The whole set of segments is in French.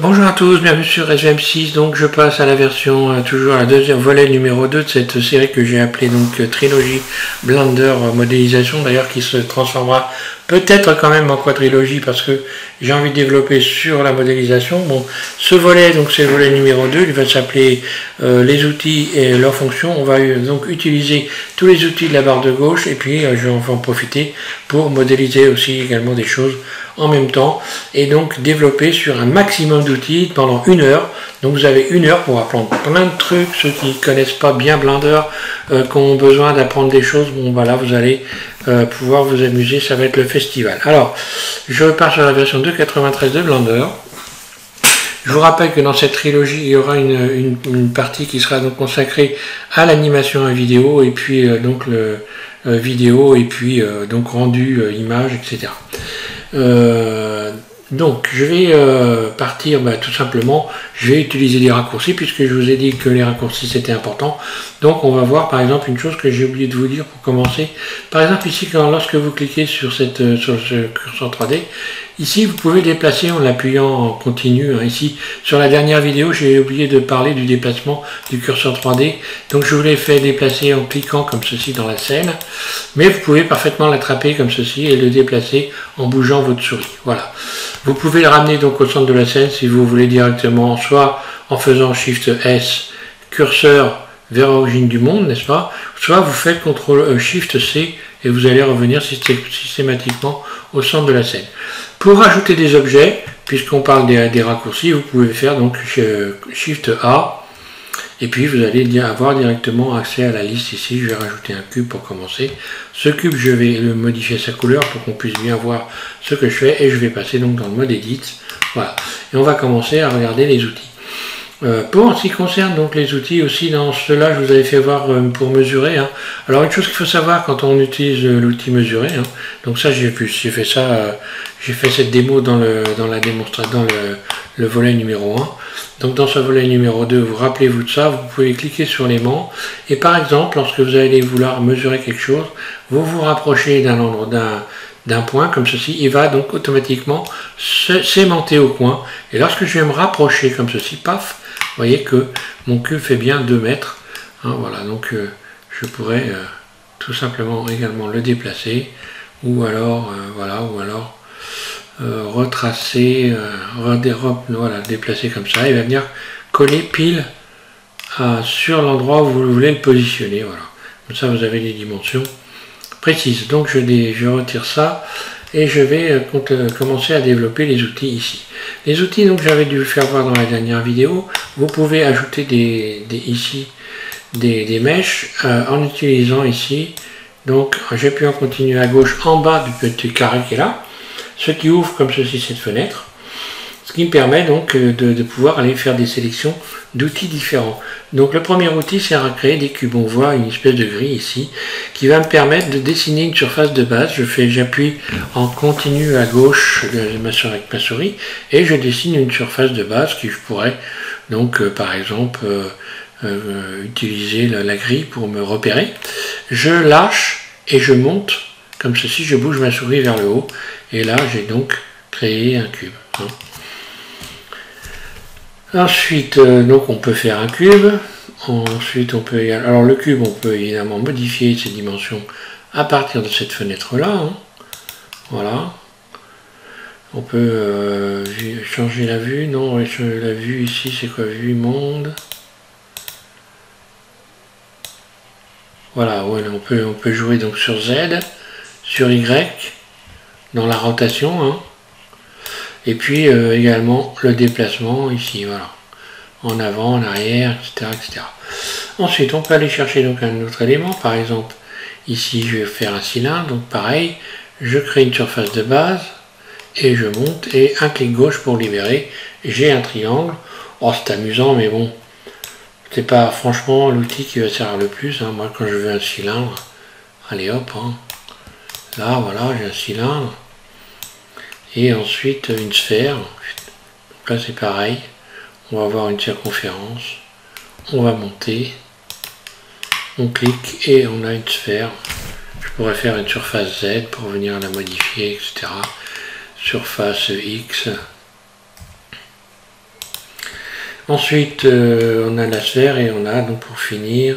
Bonjour à tous, bienvenue sur SVM6. Donc je passe à la version, toujours à la deuxième volet numéro 2 de cette série que j'ai appelée donc Trilogie Blender Modélisation, d'ailleurs qui se transformera peut-être quand même en quadrilogie parce que j'ai envie de développer sur la modélisation. Bon, ce volet, donc c'est le volet numéro 2, il va s'appeler les outils et leurs fonctions. On va donc utiliser tous les outils de la barre de gauche et puis je vais en profiter pour modéliser aussi également des choses en même temps et donc développer sur un maximum d'outils pendant 1 heure. Donc vous avez 1 heure pour apprendre plein de trucs. Ceux qui ne connaissent pas bien Blender, qui ont besoin d'apprendre des choses, bon voilà, vous allez pouvoir vous amuser, ça va être le festival. Alors je repars sur la version 2.93 de Blender. Je vous rappelle que dans cette trilogie, il y aura une partie qui sera donc consacrée à l'animation à vidéo et puis donc le vidéo et puis donc rendu image, etc. Donc je vais partir tout simplement, je vais utiliser des raccourcis puisque je vous ai dit que les raccourcis c'était important. Donc on va voir par exemple une chose que j'ai oublié de vous dire pour commencer. Par exemple ici lorsque vous cliquez sur ce curseur 3D, ici vous pouvez déplacer en l'appuyant en continu. Ici sur la dernière vidéo j'ai oublié de parler du déplacement du curseur 3D. Donc je vous l'ai fait déplacer en cliquant comme ceci dans la scène. Mais vous pouvez parfaitement l'attraper comme ceci et le déplacer en bougeant votre souris. Voilà. Vous pouvez le ramener donc au centre de la scène si vous voulez directement, soit en faisant Shift S, curseur vers l'origine du monde, n'est-ce pas? Soit vous faites CTRL Shift C et vous allez revenir systématiquement au centre de la scène. Pour rajouter des objets, puisqu'on parle des raccourcis, vous pouvez faire donc Shift A. Et puis vous allez avoir directement accès à la liste ici. Je vais rajouter un cube pour commencer. Ce cube, je vais le modifier sa couleur pour qu'on puisse bien voir ce que je fais. Et je vais passer donc dans le mode Edit. Voilà. Et on va commencer à regarder les outils. Pour ce qui concerne donc les outils aussi, dans cela, je vous avais fait voir pour mesurer. Alors une chose qu'il faut savoir quand on utilise l'outil mesurer. Donc ça, j'ai fait ça, j'ai fait cette démo dans le volet numéro 1. Donc dans ce volet numéro 2, vous rappelez-vous de ça, vous pouvez cliquer sur l'aimant et par exemple, lorsque vous allez vouloir mesurer quelque chose, vous vous rapprochez d'un point comme ceci, il va donc automatiquement s'aimanter au coin. Et lorsque je vais me rapprocher comme ceci, paf, vous voyez que mon cube fait bien 2 mètres. Voilà, donc je pourrais tout simplement également le déplacer ou alors, voilà, ou alors retracer, voilà, déplacer comme ça, il va venir coller pile sur l'endroit où vous voulez le positionner. Voilà. Comme ça vous avez les dimensions précises. Donc je retire ça et je vais commencer à développer les outils ici. Les outils, donc j'avais dû le faire voir dans la dernière vidéo, vous pouvez ajouter ici des mèches en utilisant ici, donc j'appuie en continu à gauche en bas du petit carré qui est là, ce qui ouvre comme ceci cette fenêtre, ce qui me permet donc de pouvoir aller faire des sélections d'outils différents. Donc le premier outil c'est à créer des cubes. On voit une espèce de grille ici qui va me permettre de dessiner une surface de base. J'appuie en continu à gauche avec ma souris et je dessine une surface de base qui je pourrais donc par exemple utiliser la grille pour me repérer. Je lâche et je monte comme ceci, je bouge ma souris vers le haut et là j'ai donc créé un cube. Ensuite, donc on peut faire un cube. Ensuite, on peut alors le cube, on peut évidemment modifier ses dimensions à partir de cette fenêtre là. Voilà. On peut changer la vue. Non, on va changer la vue ici. C'est quoi, vue monde? Voilà. Ouais, on peut jouer donc sur Z, sur Y, dans la rotation. Et puis également le déplacement ici, voilà, en avant, en arrière, etc., etc. Ensuite, on peut aller chercher donc un autre élément, par exemple, ici je vais faire un cylindre, donc pareil, je crée une surface de base, et je monte, et un clic gauche pour libérer, j'ai un triangle. Oh, c'est amusant, mais bon, c'est pas franchement l'outil qui va servir le plus. Moi, quand je veux un cylindre, allez hop, là, voilà, j'ai un cylindre. Et ensuite une sphère, donc là c'est pareil, on va avoir une circonférence, on va monter, on clique et on a une sphère. Je pourrais faire une surface Z pour venir la modifier, etc. Surface X, Ensuite, on a la sphère et on a donc pour finir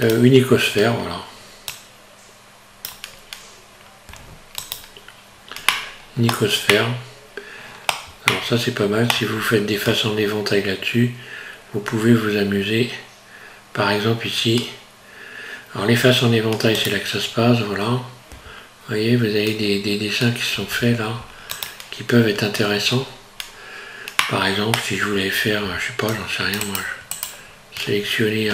une icosphère, voilà. Une icosphère. Alors ça c'est pas mal, si vous faites des faces en éventail là-dessus, vous pouvez vous amuser. Par exemple ici, alors les faces en éventail c'est là que ça se passe, voilà. Vous voyez, vous avez des dessins qui sont faits là, qui peuvent être intéressants. Par exemple, si je voulais faire, je sais pas, j'en sais rien moi, sélectionner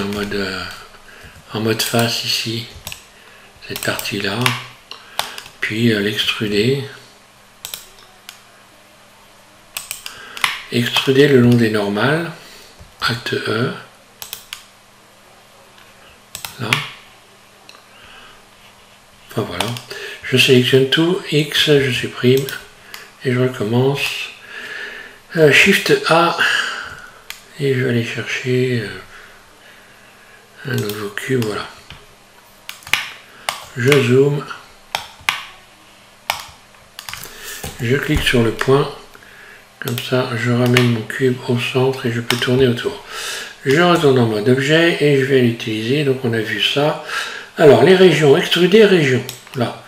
en mode face ici, cette partie-là, puis l'extruder. Extruder le long des normales, Alt E, là. Enfin voilà, je sélectionne tout, X, je supprime, et je recommence. Shift A, et je vais aller chercher un nouveau cube, voilà. Je zoome, je clique sur le point. Comme ça, je ramène mon cube au centre et je peux tourner autour. Je retourne en mode objet et je vais l'utiliser. Donc on a vu ça. Alors les régions, extruder région. Là.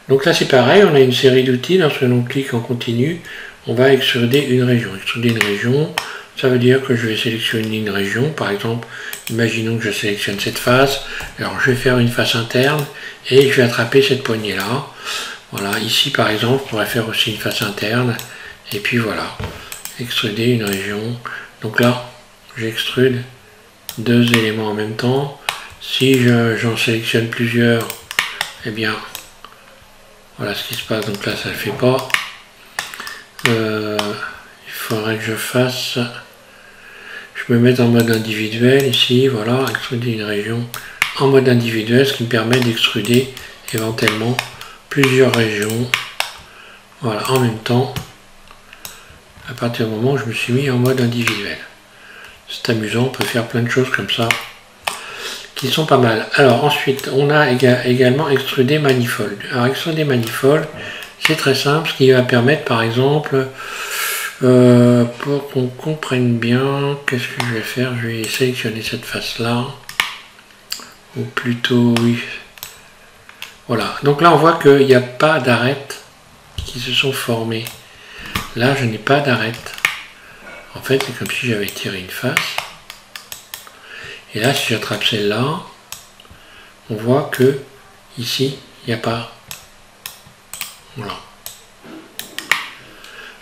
Donc là c'est pareil, on a une série d'outils. Lorsque l'on clique en continu, on va extruder une région. Extruder une région, ça veut dire que je vais sélectionner une région. Par exemple, imaginons que je sélectionne cette face. Alors je vais faire une face interne et je vais attraper cette poignée là. Voilà, ici par exemple, je pourrais faire aussi une face interne. Et puis voilà, extruder une région. Donc là, j'extrude deux éléments en même temps. Si j'en sélectionne plusieurs, eh bien, voilà ce qui se passe. Donc là, ça ne le fait pas. Il faudrait que je fasse... Je me mette en mode individuel ici, voilà, extruder une région en mode individuel, ce qui me permet d'extruder éventuellement plusieurs régions, voilà, en même temps. À partir du moment où je me suis mis en mode individuel. C'est amusant, on peut faire plein de choses comme ça, qui sont pas mal. Alors ensuite, on a également extruder manifold. Alors extruder manifold, c'est très simple, ce qui va permettre par exemple, pour qu'on comprenne bien, qu'est-ce que je vais faire, je vais sélectionner cette face-là, ou plutôt, oui. Voilà, donc là on voit qu'il n'y a pas d'arêtes qui se sont formées. Là, je n'ai pas d'arête. En fait, c'est comme si j'avais tiré une face. Et là, si j'attrape celle-là, on voit que ici, il n'y a pas. Voilà.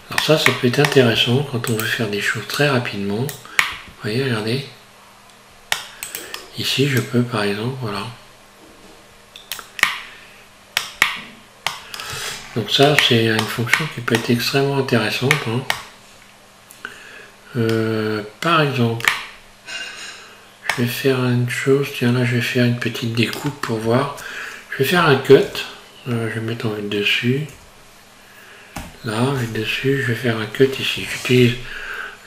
Alors ça peut être intéressant quand on veut faire des choses très rapidement. Vous voyez, regardez. Ici, je peux, par exemple, voilà. Donc ça, c'est une fonction qui peut être extrêmement intéressante. Hein. Par exemple, je vais faire une chose, tiens là je vais faire une petite découpe pour voir. Je vais faire un cut, je vais mettre en vue dessus. Là, vue dessus, je vais faire un cut ici. J'utilise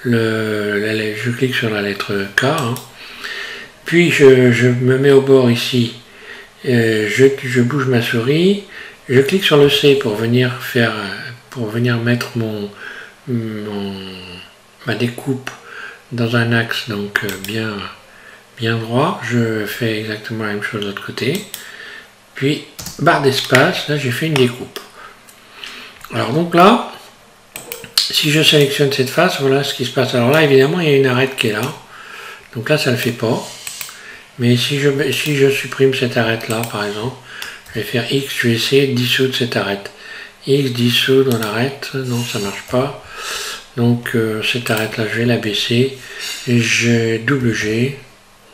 je clique sur la lettre K. Hein. Puis je me mets au bord ici, je bouge ma souris. Je clique sur le C pour venir mettre ma découpe dans un axe donc bien droit. Je fais exactement la même chose de l'autre côté. Puis barre d'espace, là j'ai fait une découpe. Alors donc là, si je sélectionne cette face, voilà ce qui se passe. Alors là évidemment il y a une arête qui est là. Donc là ça ne le fait pas. Mais si je supprime cette arête là par exemple, je vais faire X, je vais essayer de dissoudre cette arête. X dissoudre l'arête, non ça marche pas. Donc cette arête là, je vais la baisser. Et j'ai double G.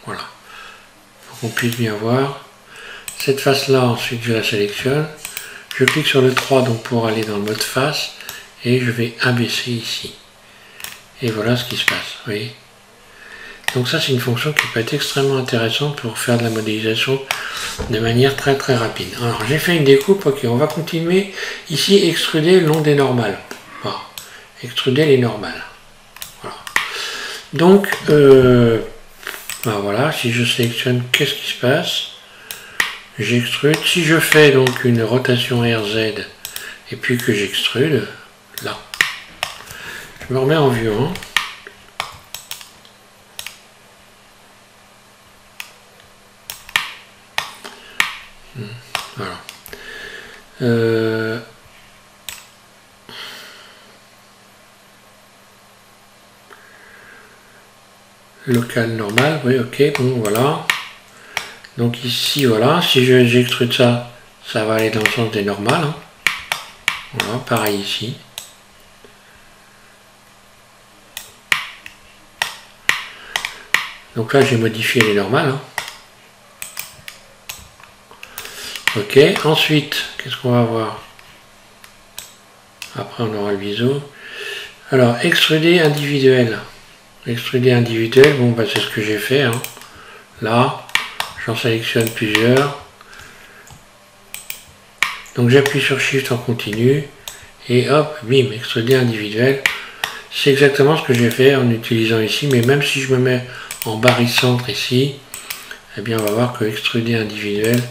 Voilà. Pour qu'on puisse bien voir. Cette face là, ensuite je la sélectionne. Je clique sur le 3 donc pour aller dans le mode face. Et je vais abaisser ici. Et voilà ce qui se passe. Vous voyez. Donc ça c'est une fonction qui peut être extrêmement intéressante pour faire de la modélisation de manière très très rapide. Alors j'ai fait une découpe, ok, on va continuer. Ici, extruder le long des normales. Voilà. Extruder les normales. Voilà. Donc, ben voilà, si je sélectionne, qu'est-ce qui se passe? J'extrude. Si je fais donc une rotation RZ et puis que j'extrude, là, je me remets en vue 1. Local normal, oui, ok, bon, voilà. Donc ici, voilà, si j'extrude ça, ça va aller dans le sens des normales. Hein. Voilà, pareil ici. Donc là, j'ai modifié les normales. Hein. Ok, ensuite, qu'est-ce qu'on va voir? Après, on aura le biseau. Alors, extruder individuel. Extruder individuel, bon, bah, c'est ce que j'ai fait. Hein. Là, j'en sélectionne plusieurs. Donc, j'appuie sur Shift en continu. Et hop, bim, extruder individuel. C'est exactement ce que j'ai fait en utilisant ici. Mais même si je me mets en barycentre ici, eh bien, on va voir que extruder individuel,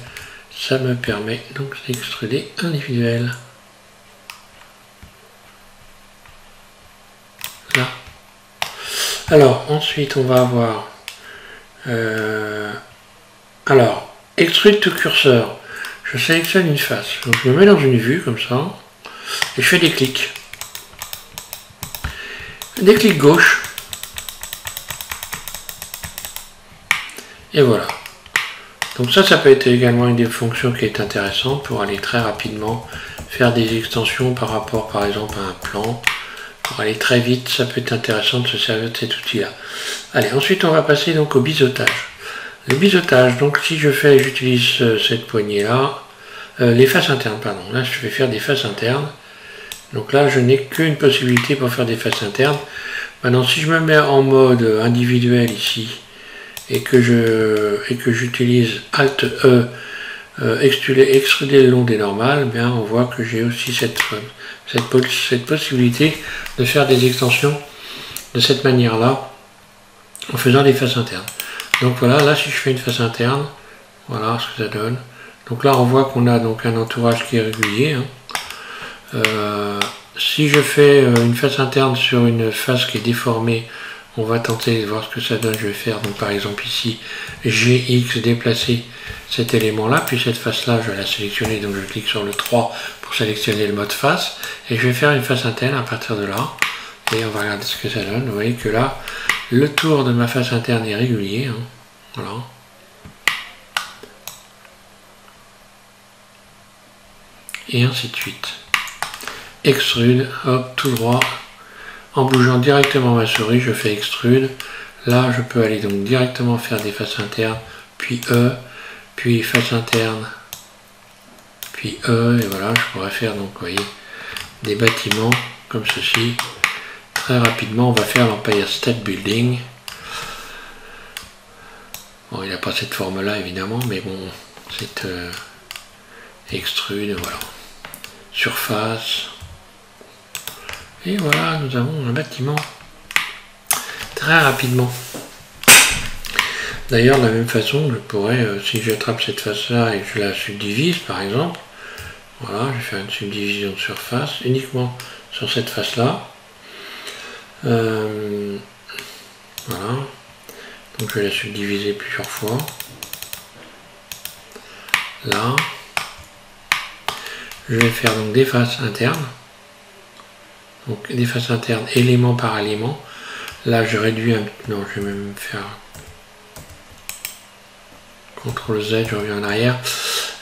ça me permet donc d'extruder individuel. Là. Alors, ensuite, on va avoir... alors, extrude tout curseur. Je sélectionne une face. Donc, je me mets dans une vue, comme ça. Et je fais des clics. Des clics gauche. Et voilà. Donc ça peut être également une des fonctions qui est intéressante pour aller très rapidement faire des extensions par rapport, par exemple, à un plan. Pour aller très vite, ça peut être intéressant de se servir de cet outil-là. Allez, ensuite on va passer donc au biseautage. Le biseautage, donc si j'utilise cette poignée-là, les faces internes, pardon. Là, je vais faire des faces internes. Donc là, je n'ai qu'une possibilité pour faire des faces internes. Maintenant, si je me mets en mode individuel ici, et que j'utilise Alt E, extruder le long des normales, bien on voit que j'ai aussi cette possibilité de faire des extensions de cette manière-là, en faisant des faces internes. Donc voilà, là si je fais une face interne, voilà ce que ça donne. Donc là on voit qu'on a donc un entourage qui est régulier. Hein. Si je fais une face interne sur une face qui est déformée, on va tenter de voir ce que ça donne. Je vais faire donc par exemple ici GX, déplacer cet élément là, puis cette face là je vais la sélectionner, donc je clique sur le 3 pour sélectionner le mode face, et je vais faire une face interne à partir de là, et on va regarder ce que ça donne. Vous voyez que là le tour de ma face interne est régulier, hein. Voilà. Et ainsi de suite. Extrude, hop, tout droit. En bougeant directement ma souris, je fais extrude. Là, je peux aller donc directement faire des faces internes, puis E, puis face interne, puis E, et voilà, je pourrais faire donc, vous voyez, des bâtiments comme ceci. Très rapidement, on va faire l'Empire State Building. Bon, il n'a pas cette forme-là, évidemment, mais bon, c'est extrude, voilà. Surface. Et voilà, nous avons un bâtiment très rapidement. D'ailleurs, de la même façon, je pourrais, si j'attrape cette face-là et que je la subdivise, par exemple, voilà, je vais faire une subdivision de surface uniquement sur cette face-là. Voilà. Donc, je vais la subdiviser plusieurs fois. Là. Je vais faire donc des faces internes. Donc des faces internes, élément par élément. Là je réduis un... Non, je vais même faire CTRL Z, je reviens en arrière.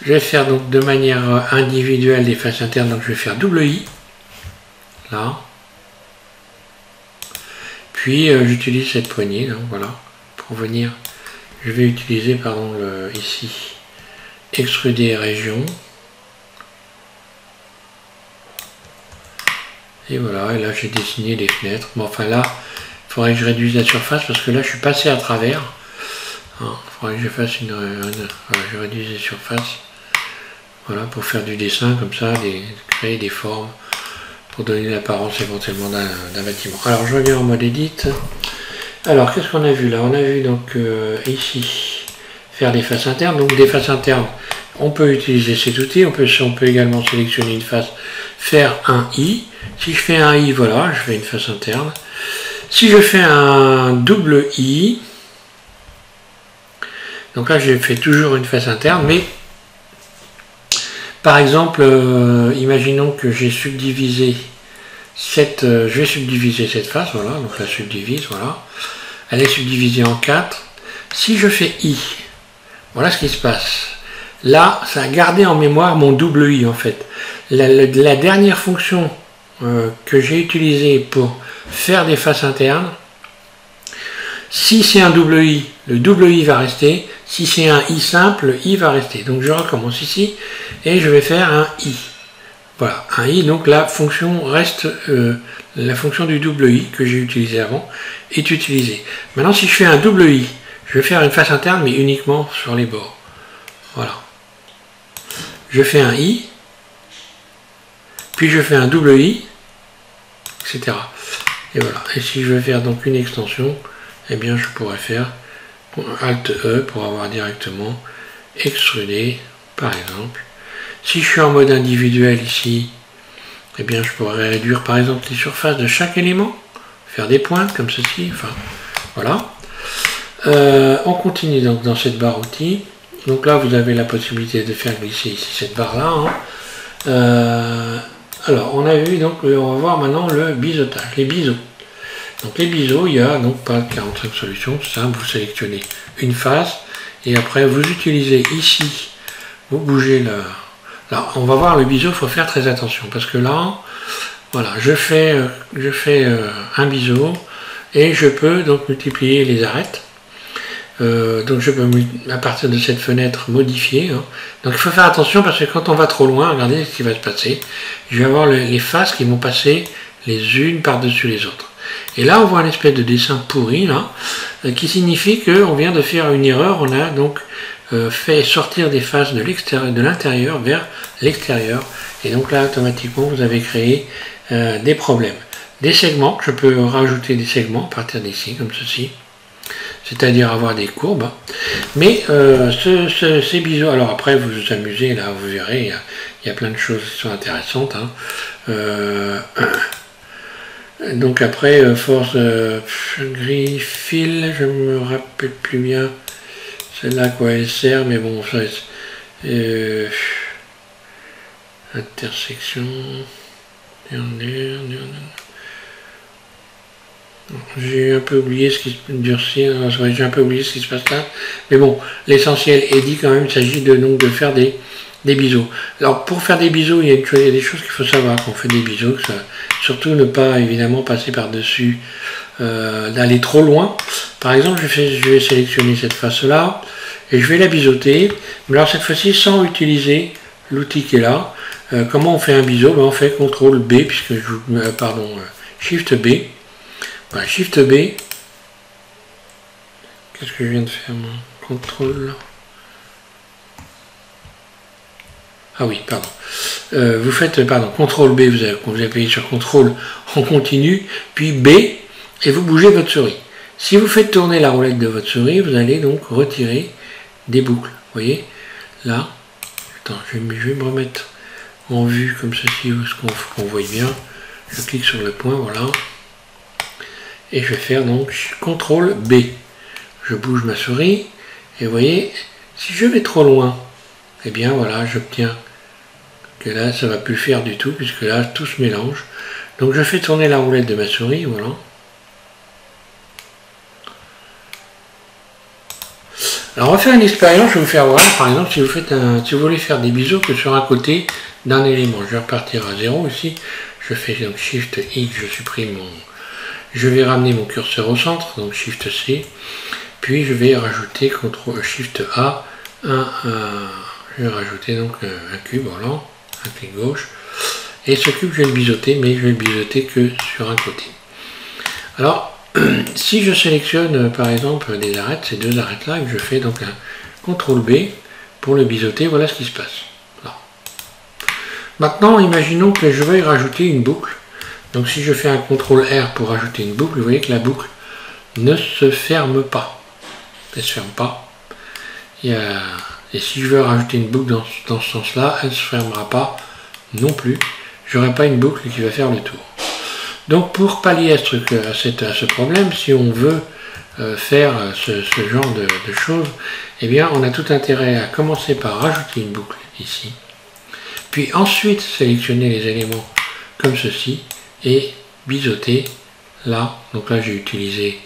Je vais faire donc de manière individuelle des faces internes, donc je vais faire double I. Là. Puis j'utilise cette poignée, donc voilà, pour venir. Je vais utiliser, pardon, ici, extruder région. Et voilà, et là j'ai dessiné les fenêtres. Bon, enfin là, il faudrait que je réduise la surface parce que là je suis passé à travers. Il faudrait que je fasse voilà, je réduise les surfaces. Voilà, pour faire du dessin comme ça, créer des formes, pour donner l'apparence éventuellement d'un bâtiment. Alors je reviens en mode edit. Alors qu'est-ce qu'on a vu là? On a vu donc ici faire des faces internes. Donc des faces internes, on peut utiliser cet outil. On peut également sélectionner une face, faire un I. Si je fais un I, voilà, je fais une face interne. Si je fais un double I, donc là j'ai fait toujours une face interne, mais Par exemple, imaginons que j'ai subdivisé je vais subdiviser cette face, voilà, donc la subdivise, voilà. Elle est subdivisée en 4. Si je fais I, voilà ce qui se passe. Là, ça a gardé en mémoire mon double I en fait. La dernière fonction que j'ai utilisée pour faire des faces internes, si c'est un double I, le double I va rester. Si c'est un I simple, le I va rester. Donc je recommence ici et je vais faire un I. Voilà, un I, donc la fonction reste, la fonction du double I que j'ai utilisé avant est utilisée. Maintenant, si je fais un double I, je vais faire une face interne, mais uniquement sur les bords. Voilà. Je fais un I, puis je fais un double I, etc. Et voilà. Et si je veux faire donc une extension, eh bien je pourrais faire Alt E pour avoir directement extrudé, par exemple. Si je suis en mode individuel ici, eh bien je pourrais réduire par exemple les surfaces de chaque élément, faire des pointes comme ceci, enfin voilà. On continue donc dans cette barre outils. Donc là vous avez la possibilité de faire glisser ici cette barre là. Alors on a vu, donc on va voir maintenant le biseautage, les biseaux. Donc les biseaux, il y a donc pas 45 solutions, c'est simple, vous sélectionnez une face et après vous utilisez ici, vous bougez le... Là, on va voir le biseau, il faut faire très attention parce que là, voilà, je fais un biseau et je peux donc multiplier les arêtes. Donc je peux à partir de cette fenêtre modifier. Hein. Donc il faut faire attention parce que quand on va trop loin, regardez ce qui va se passer. Je vais avoir les faces qui vont passer les unes par-dessus les autres. Et là on voit un espèce de dessin pourri là, qui signifie qu'on vient de faire une erreur. On a donc fait sortir des faces de l'intérieur vers l'extérieur. Et donc là automatiquement vous avez créé des problèmes. Des segments, je peux rajouter des segments à partir d'ici, comme ceci. C'est-à-dire avoir des courbes. Mais ces biseaux, alors après vous vous amusez, là vous verrez, il y a plein de choses qui sont intéressantes. Hein. Donc après, force gris fil, je me rappelle plus bien celle-là à quoi elle sert, mais bon, ça intersection, j'ai un peu oublié ce qui se durcit, j'ai un peu oublié ce qui se passe là, mais bon, l'essentiel est dit quand même, il s'agit donc de faire des biseaux. Alors pour faire des biseaux, il y a des choses qu'il faut savoir quand on fait des biseaux, surtout ne pas évidemment passer par-dessus, d'aller trop loin. Par exemple, je vais sélectionner cette face-là et je vais la biseauter, mais alors cette fois-ci sans utiliser l'outil qui est là. Comment on fait un biseau? On fait CTRL B, puisque Shift B. Voilà, Shift B. Qu'est-ce que je viens de faire moi? CTRL. Ah oui, pardon. Vous faites, CTRL B, vous appuyez sur CTRL en continu, puis B, et vous bougez votre souris. Si vous faites tourner la roulette de votre souris, vous allez donc retirer des boucles. Vous voyez? Là. Attends, je vais me remettre en vue comme ceci, qu'on voit bien. Je clique sur le point, voilà. Et je vais faire donc CTRL B. Je bouge ma souris, et vous voyez, si je vais trop loin, eh bien voilà, j'obtiens que là, ça ne va plus le faire du tout, puisque là, tout se mélange. Donc je fais tourner la roulette de ma souris, voilà. Alors on va faire une expérience, je vais vous faire voir, par exemple, si vous voulez faire des biseaux que sur un côté d'un élément. Je vais repartir à 0 ici, je fais donc Shift X, je supprime je vais ramener mon curseur au centre, donc Shift C, puis je vais rajouter CTRL Shift A, je vais rajouter donc un cube, voilà, un clic gauche, et ce cube je vais le biseauter, mais je vais le biseauter que sur un côté. Alors, si je sélectionne par exemple des arêtes, ces deux arêtes là, et que je fais donc un CTRL B pour le biseauter, voilà ce qui se passe. Alors, maintenant, imaginons que je veuille rajouter une boucle. Donc si je fais un CTRL R pour rajouter une boucle, vous voyez que la boucle ne se ferme pas. Elle ne se ferme pas. Et si je veux rajouter une boucle dans ce sens-là, elle ne se fermera pas non plus. Je n'aurai pas une boucle qui va faire le tour. Donc pour pallier à ce problème, si on veut faire ce genre de choses, eh bien on a tout intérêt à commencer par rajouter une boucle ici. puis ensuite sélectionner les éléments comme ceci et biseauter là. Donc là j'ai utilisé,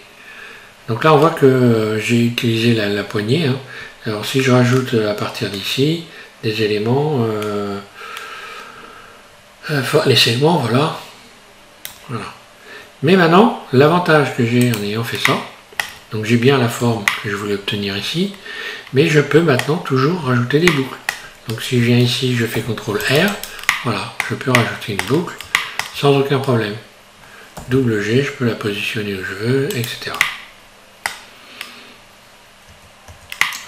donc là on voit que j'ai utilisé la poignée, hein. Alors si je rajoute à partir d'ici des éléments, les segments, voilà. Mais maintenant, l'avantage que j'ai en ayant fait ça, donc j'ai bien la forme que je voulais obtenir ici, mais je peux maintenant toujours rajouter des boucles. Donc si je viens ici, je fais CTRL R, voilà, je peux rajouter une boucle sans aucun problème. Double G, je peux la positionner où je veux, etc.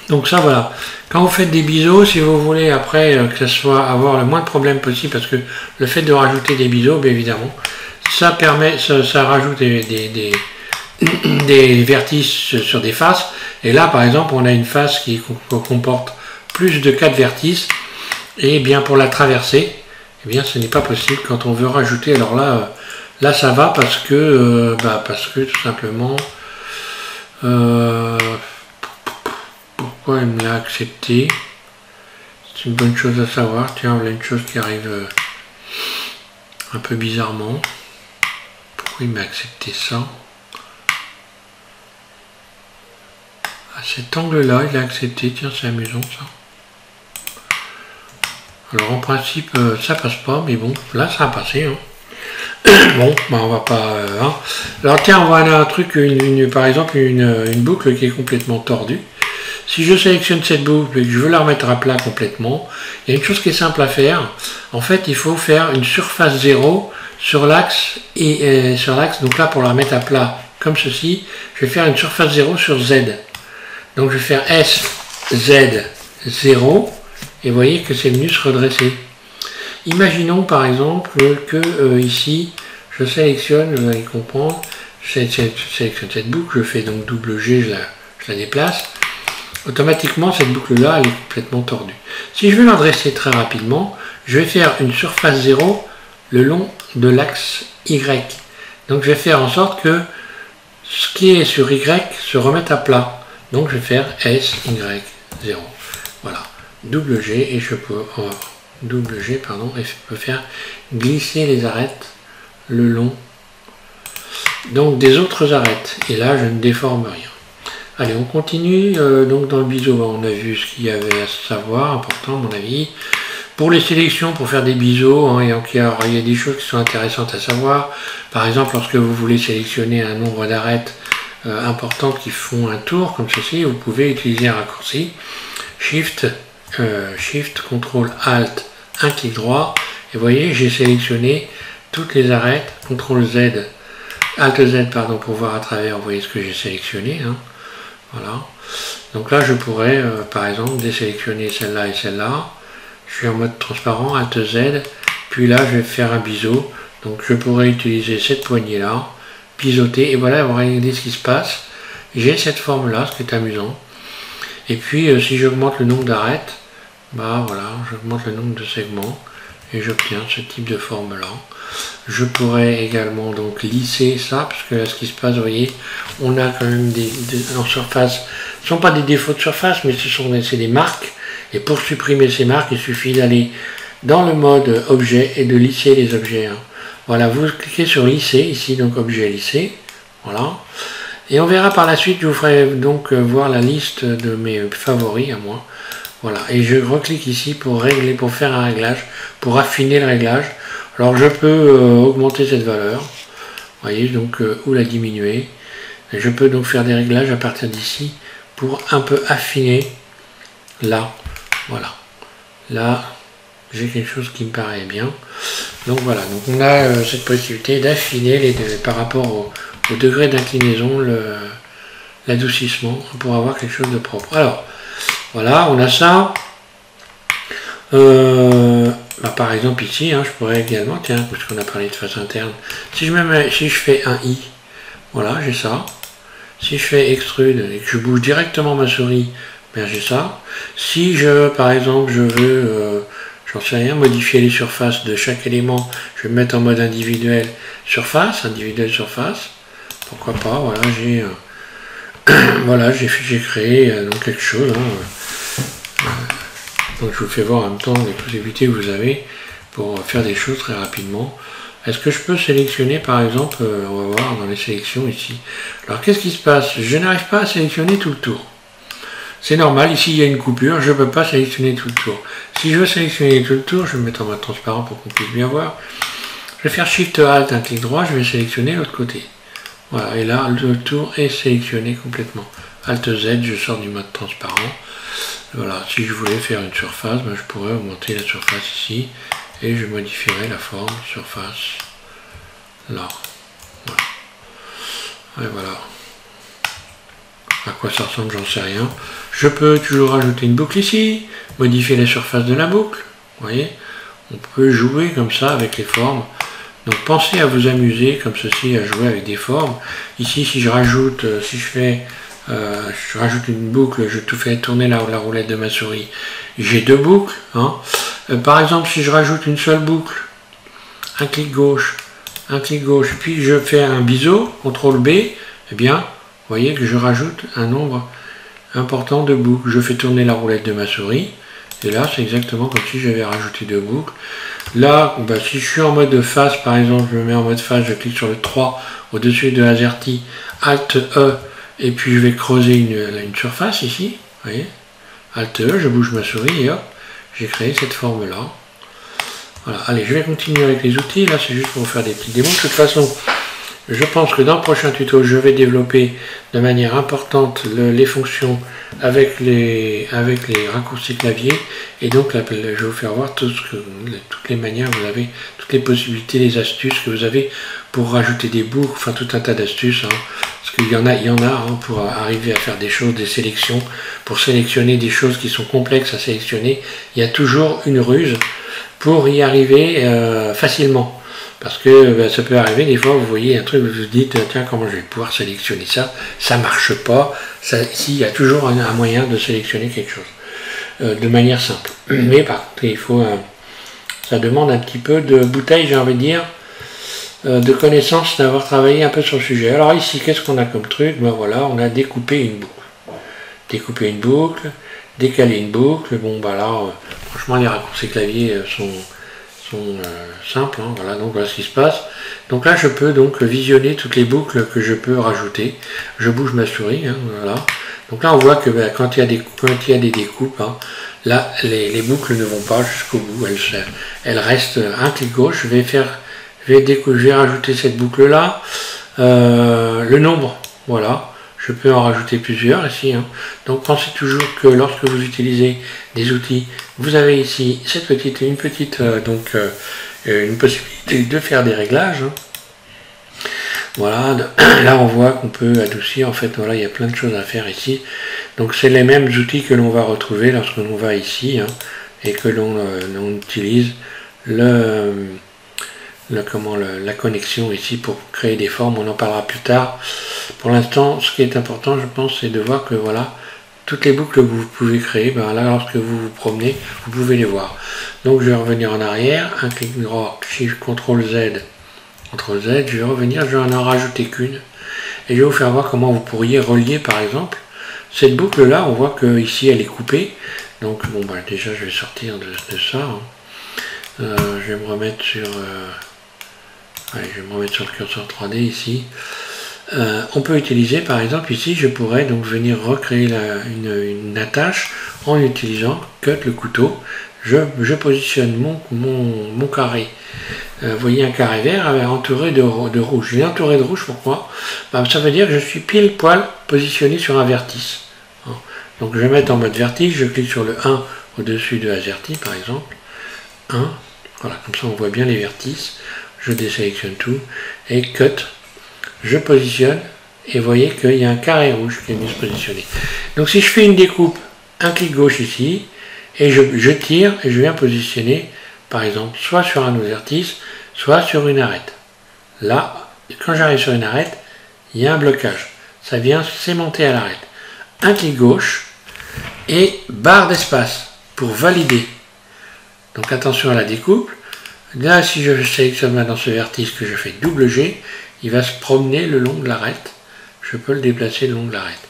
Donc ça voilà, quand vous faites des biseaux, si vous voulez après que ça soit avoir le moins de problèmes possible, parce que le fait de rajouter des biseaux, bien évidemment, ça permet, ça rajoute des vertices sur des faces, et là par exemple on a une face qui comporte plus de 4 vertices, et bien pour la traverser, eh bien ce n'est pas possible quand on veut rajouter. Alors là ça va parce que tout simplement pourquoi il me l'a accepté, c'est une bonne chose à savoir. Tiens, voilà une chose qui arrive un peu bizarrement. Pourquoi il m'a accepté ça? À cet angle là il a accepté, tiens c'est amusant ça. Alors en principe ça passe pas, mais bon là ça a passé, hein. Bon bah on va pas hein. Alors tiens, on va aller à un truc, par exemple une boucle qui est complètement tordue. Si je sélectionne cette boucle et que je veux la remettre à plat complètement, il y a une chose qui est simple à faire. En fait il faut faire une surface 0 sur l'axe, et sur l'axe, donc là pour la remettre à plat comme ceci, je vais faire une surface 0 sur Z. Donc je vais faire S, Z, 0, et vous voyez que c'est venu se redresser. Imaginons par exemple que ici, je sélectionne, vous allez comprendre, je sélectionne cette boucle, je fais donc double G, je la déplace. Automatiquement cette boucle là elle est complètement tordue. Si je veux la dresser très rapidement, je vais faire une surface 0 le long de l'axe Y. Donc je vais faire en sorte que ce qui est sur Y se remette à plat. Donc je vais faire S, Y, 0. Voilà. Double G et je peux double G pardon, et je peux faire glisser les arêtes le long donc des autres arêtes. Et là je ne déforme rien. Allez, on continue. Donc dans le biseau, on a vu ce qu'il y avait à savoir, important à mon avis. Pour les sélections, pour faire des biseaux, hein, il y a des choses qui sont intéressantes à savoir. Par exemple, lorsque vous voulez sélectionner un nombre d'arêtes importantes qui font un tour, comme ceci, vous pouvez utiliser un raccourci. Shift, CTRL, ALT, un clic droit. Et vous voyez, j'ai sélectionné toutes les arêtes, CTRL Z, ALT Z, pardon, pour voir à travers, vous voyez ce que j'ai sélectionné. Hein. Voilà. Donc là, je pourrais, par exemple, désélectionner celle-là et celle-là. Je suis en mode transparent, ALT Z, puis là, je vais faire un biseau. Donc je pourrais utiliser cette poignée-là, biseauter, et voilà, regardez ce qui se passe. J'ai cette forme-là, ce qui est amusant. Et puis, si j'augmente le nombre d'arêtes, bah voilà, j'augmente le nombre de segments, et j'obtiens ce type de forme-là. Je pourrais également donc lisser ça, parce que là, ce qui se passe, vous voyez, on a quand même en surface, ce ne sont pas des défauts de surface, mais c'est des marques. Et pour supprimer ces marques, il suffit d'aller dans le mode objet et de lisser les objets. Hein. Voilà, vous cliquez sur lisser, ici, donc objet lissé. Voilà. Et on verra par la suite, je vous ferai donc voir la liste de mes favoris à moi. Voilà, et je reclique ici pour régler, pour faire un réglage, pour affiner le réglage. Alors je peux augmenter cette valeur, vous voyez, donc ou la diminuer. Et je peux donc faire des réglages à partir d'ici pour un peu affiner là. Voilà, là j'ai quelque chose qui me paraît bien. Donc voilà, donc on a cette possibilité d'affiner par rapport au degré d'inclinaison, l'adoucissement, pour avoir quelque chose de propre. Alors, voilà, on a ça. Par exemple ici, hein, je pourrais également, tiens, parce qu'on a parlé de face interne, si je fais un I, voilà, j'ai ça. Si je fais extrude et que je bouge directement ma souris, ben j'ai ça. Si par exemple, je veux, j'en sais rien, modifier les surfaces de chaque élément, je vais me mettre en mode individuel surface, pourquoi pas, voilà, j'ai créé donc quelque chose. Hein, donc je vous fais voir en même temps les possibilités que vous avez. pour faire des choses très rapidement. Est-ce que je peux sélectionner par exemple, on va voir dans les sélections ici. Alors qu'est-ce qui se passe? Je n'arrive pas à sélectionner tout le tour. C'est normal, ici il y a une coupure, je ne peux pas sélectionner tout le tour. Si je veux sélectionner tout le tour, je vais me mettre en mode transparent pour qu'on puisse bien voir. Je vais faire Shift Alt, un clic droit, je vais sélectionner l'autre côté. Voilà, et là le tour est sélectionné complètement. Alt Z, je sors du mode transparent. Voilà, si je voulais faire une surface, ben, je pourrais augmenter la surface ici et je modifierai la forme surface là. Voilà. Et voilà. À quoi ça ressemble, j'en sais rien. Je peux toujours rajouter une boucle ici, modifier la surface de la boucle. Vous voyez, on peut jouer comme ça avec les formes. Donc pensez à vous amuser comme ceci, à jouer avec des formes. Ici, si je rajoute, si je rajoute une boucle, je tout fais tourner la roulette de ma souris, j'ai deux boucles. Hein. Par exemple, si je rajoute une seule boucle, un clic gauche, puis je fais un biseau, CTRL B, eh bien, vous voyez que je rajoute un nombre important de boucles. Je fais tourner la roulette de ma souris, et là, c'est exactement comme si j'avais rajouté deux boucles. Là, bah, si je suis en mode face, par exemple, je me mets en mode face, je clique sur le 3 au-dessus de AZERTY, Alt E, et puis je vais creuser une surface ici, vous voyez, Alt E, je bouge ma souris et hop, j'ai créé cette forme-là. Voilà, allez, je vais continuer avec les outils, là c'est juste pour vous faire des petites démos. De toute façon, je pense que dans le prochain tuto, je vais développer de manière importante les fonctions avec les raccourcis clavier, et donc là, je vais vous faire voir toutes les manières que vous avez, toutes les possibilités, les astuces que vous avez pour rajouter des boucles, enfin tout un tas d'astuces, hein, parce qu'il y en a hein, pour arriver à faire des choses, des sélections, pour sélectionner des choses qui sont complexes à sélectionner, il y a toujours une ruse pour y arriver facilement. Parce que ben, ça peut arriver, des fois vous voyez un truc, vous vous dites, tiens, comment je vais pouvoir sélectionner ça? Ça marche pas. Ici, il y a toujours un moyen de sélectionner quelque chose de manière simple. Mais par contre, il faut, ça demande un petit peu de bouteille, j'ai envie de dire, de connaissance, d'avoir travaillé un peu sur le sujet. Alors ici, qu'est-ce qu'on a comme truc? Ben voilà, on a découpé une boucle. Découper une boucle, décaler une boucle. Bon, bah là, franchement, les raccourcis clavier sont simples, hein, voilà, donc voilà ce qui se passe. Donc là je peux donc visionner toutes les boucles que je peux rajouter. Je bouge ma souris, hein, voilà. Donc là on voit que ben, quand il y a des découpes, hein, là les boucles ne vont pas jusqu'au bout, elles restent un clic gauche. Je vais rajouter cette boucle là, le nombre, voilà. Je peux en rajouter plusieurs ici. Hein. Donc pensez toujours que lorsque vous utilisez des outils, vous avez ici une possibilité de faire des réglages. Hein. Voilà, là on voit qu'on peut adoucir, en fait voilà, il y a plein de choses à faire ici. Donc c'est les mêmes outils que l'on va retrouver lorsque l'on va ici, hein, et que l'on utilise la connexion ici pour créer des formes. On en parlera plus tard. Pour l'instant, ce qui est important, je pense, c'est de voir que voilà, toutes les boucles que vous pouvez créer, ben là, lorsque vous vous promenez, vous pouvez les voir. Donc je vais revenir en arrière, un clic droit, Shift, CTRL Z, je vais revenir, je vais en rajouter qu'une, et je vais vous faire voir comment vous pourriez relier, par exemple, cette boucle là. On voit que ici elle est coupée, donc bon, ben, déjà je vais sortir de ça. Hein. Je vais me remettre sur le curseur 3D ici. On peut utiliser par exemple ici, je pourrais donc venir recréer une attache en utilisant Cut, le couteau. Je positionne mon carré. Vous voyez un carré vert entouré de rouge. Il est entouré de rouge, pourquoi? Ben, ça veut dire que je suis pile poil positionné sur un vertice. Donc je vais mettre en mode vertice, je clique sur le 1 au-dessus de AZERTY par exemple. 1, voilà, comme ça on voit bien les vertices. Je désélectionne tout et Cut. Je positionne et vous voyez qu'il y a un carré rouge qui est venu se positionner. Donc si je fais une découpe, un clic gauche ici, et je tire et je viens positionner, par exemple, soit sur un vertice, soit sur une arête. Là, quand j'arrive sur une arête, il y a un blocage. Ça vient s'aimanter à l'arête. Un clic gauche et barre d'espace pour valider. Donc attention à la découpe. Là, si je sélectionne maintenant ce vertice que je fais double G, il va se promener le long de l'arête. Je peux le déplacer le long de l'arête.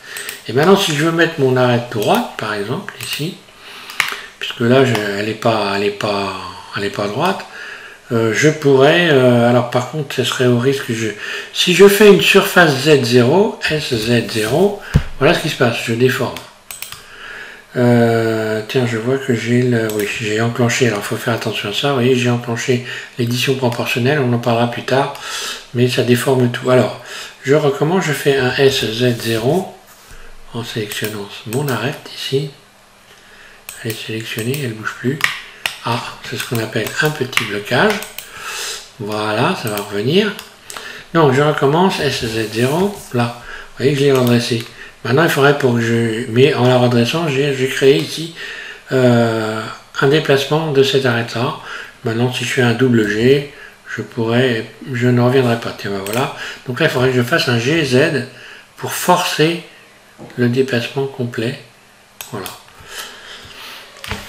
Et maintenant, si je veux mettre mon arête droite, par exemple, ici, puisque là, elle n'est pas droite, je pourrais, alors par contre, ce serait au risque que si je fais une surface Z0, SZ0, voilà ce qui se passe, je déforme. Tiens, je vois que oui, j'ai enclenché, alors il faut faire attention à ça, vous voyez, j'ai enclenché l'édition proportionnelle, on en parlera plus tard, mais ça déforme tout. Alors, je recommence, je fais un SZ0, en sélectionnant mon arête ici, elle est sélectionnée, elle ne bouge plus. Ah, c'est ce qu'on appelle un petit blocage, voilà, ça va revenir. Donc, je recommence, SZ0, là, vous voyez que je l'ai redressé. Maintenant, il faudrait pour que mais en la redressant, j'ai créé ici un déplacement de cette arête-là. Maintenant, si je fais un double G, je ne reviendrai pas. Tiens, ben voilà. Donc là, il faudrait que je fasse un GZ pour forcer le déplacement complet. Voilà.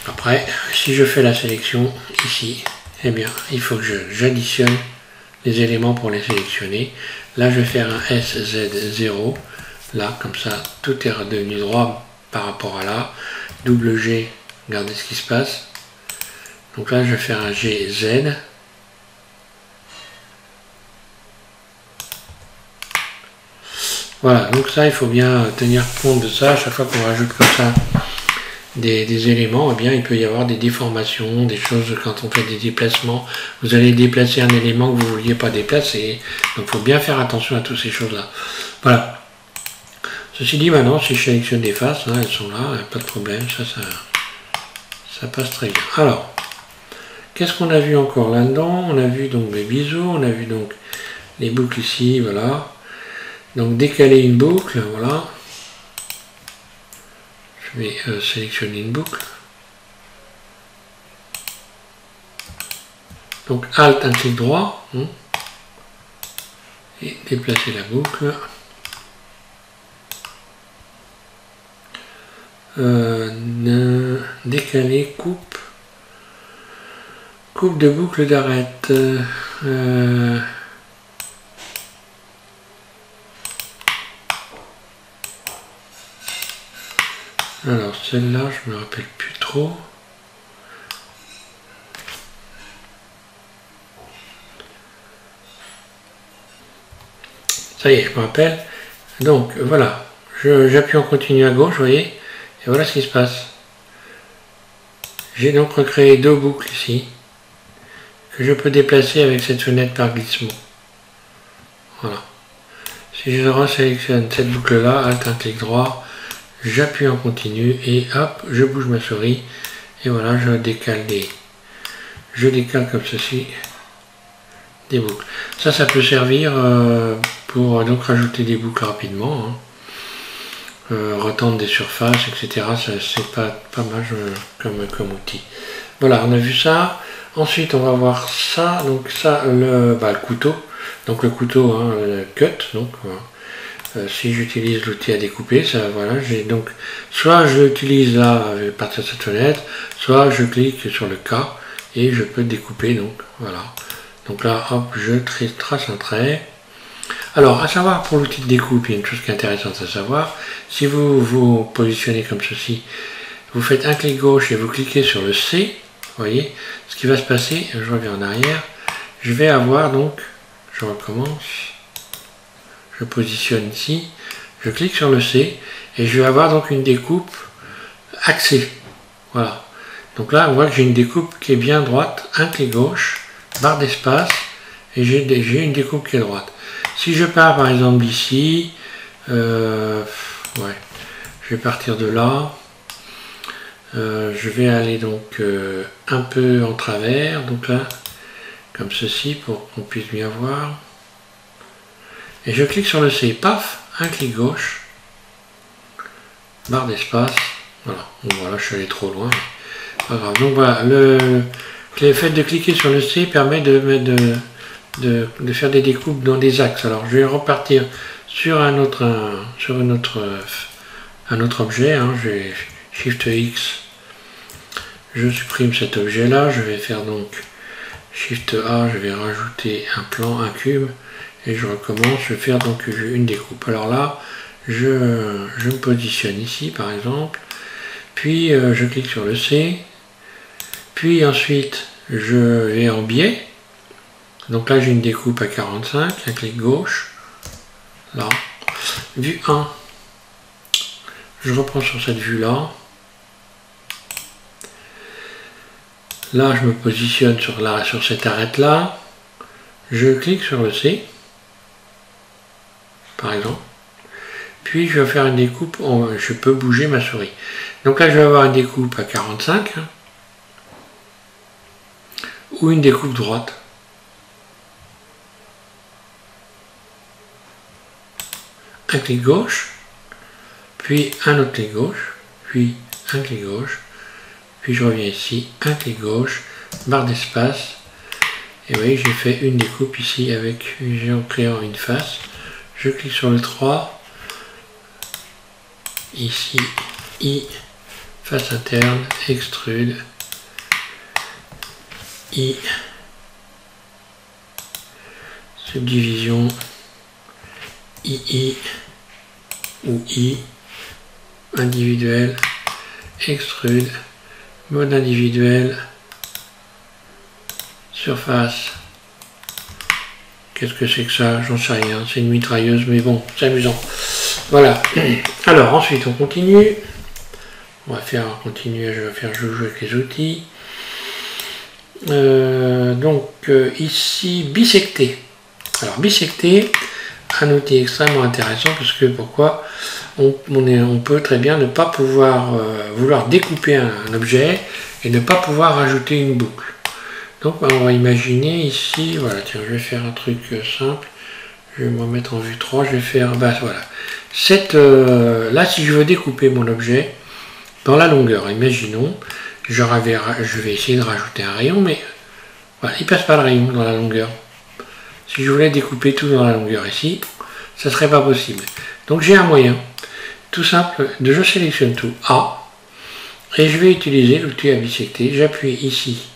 Après, si je fais la sélection ici, eh bien, il faut que j'additionne les éléments pour les sélectionner. Là, je vais faire un SZ0. Là, comme ça, tout est redevenu droit par rapport à là. Double G, regardez ce qui se passe. Donc là, je vais faire un GZ. Voilà, donc ça, il faut bien tenir compte de ça. À chaque fois qu'on rajoute comme ça des éléments, eh bien, il peut y avoir des déformations, des choses quand on fait des déplacements. Vous allez déplacer un élément que vous ne vouliez pas déplacer. Donc, il faut bien faire attention à toutes ces choses-là. Voilà. Ceci dit, maintenant, si je sélectionne des faces, hein, elles sont là, pas de problème, ça passe très bien. Alors, qu'est-ce qu'on a vu encore là-dedans? On a vu donc les biseaux, on a vu donc les boucles ici, voilà. Donc décaler une boucle, voilà. Je vais sélectionner une boucle. Donc Alt, un clic droit, hein, et déplacer la boucle. Décaler, coupe de boucle d'arête. Alors celle-là, je me rappelle plus trop. Ça y est, je me rappelle. Donc voilà, j'appuie en continu à gauche, vous voyez. Et voilà ce qui se passe. J'ai donc recréé deux boucles ici, que je peux déplacer avec cette fenêtre par glissement. Voilà. Si je resélectionne cette boucle-là, Alt, un clic droit, j'appuie en continu et hop, je bouge ma souris. Et voilà, je décale comme ceci des boucles. Ça peut servir pour donc rajouter des boucles rapidement. Hein. Retendre des surfaces, etc. C'est pas mal comme outil. Voilà, on a vu ça. Ensuite, on va voir ça. Donc ça, le couteau. Donc le couteau, hein, le cut. Donc voilà. Si j'utilise l'outil à découper, ça, voilà, j'ai donc soit je l'utilise là à partir de cette fenêtre, soit je clique sur le K et je peux découper. Donc voilà. Donc là, hop, je trace un trait. Alors, à savoir, pour l'outil de découpe, il y a une chose qui est intéressante à savoir. Si vous vous positionnez comme ceci, vous faites un clic gauche et vous cliquez sur le C, vous voyez, ce qui va se passer, je reviens en arrière, je vais avoir donc, je recommence, je positionne ici, je clique sur le C, et je vais avoir donc une découpe axée. Voilà. Donc là, on voit que j'ai une découpe qui est bien droite, un clic gauche, barre d'espace, et j'ai une découpe qui est droite. Si je pars par exemple ici, ouais, je vais partir de là, je vais aller donc un peu en travers, donc là, comme ceci, pour qu'on puisse bien voir. Et je clique sur le C, paf, un clic gauche, barre d'espace, voilà, bon, voilà, je suis allé trop loin, pas grave. Donc voilà, le fait de cliquer sur le C permet de faire des découpes dans des axes. Alors je vais repartir sur un autre objet, hein. Je vais Shift X, je supprime cet objet là, je vais faire donc Shift A, je vais rajouter un plan, un cube, et je recommence, je vais faire donc une découpe. Alors là, je me positionne ici par exemple, puis je clique sur le C, puis ensuite je vais en biais. Donc là j'ai une découpe à 45, un clic gauche, là. Vue 1, je reprends sur cette vue là. Là je me positionne sur cette arête là. Je clique sur le C, par exemple. Puis je vais faire une découpe, je peux bouger ma souris. Donc là je vais avoir une découpe à 45, hein, ou une découpe droite. Un clic gauche, puis un autre clic gauche, puis un clic gauche, puis je reviens ici, un clic gauche, barre d'espace, et vous voyez j'ai fait une découpe ici en créant une face. Je clique sur le 3, ici, I, face interne, extrude, I, subdivision, II ou I, individuel, extrude, mode individuel, surface. Qu'est-ce que c'est que ça? J'en sais rien, c'est une mitrailleuse, mais bon, c'est amusant. Voilà. Alors ensuite on continue. On va faire continuer, je vais faire jouer avec les outils. Ici, bisecter. Alors bisecter, un outil extrêmement intéressant parce que pourquoi on peut très bien ne pas pouvoir vouloir découper un objet et ne pas pouvoir rajouter une boucle. Donc on va imaginer ici, voilà, tiens, je vais faire un truc simple. Je vais me remettre en vue 3, je vais faire, voilà. Là, si je veux découper mon objet dans la longueur, imaginons, je vais essayer de rajouter un rayon, mais voilà, il ne passe pas le rayon dans la longueur. Si je voulais découper tout dans la longueur ici, ça ne serait pas possible. Donc j'ai un moyen, tout simple, je sélectionne tout, A, et je vais utiliser l'outil à bisecter. J'appuie ici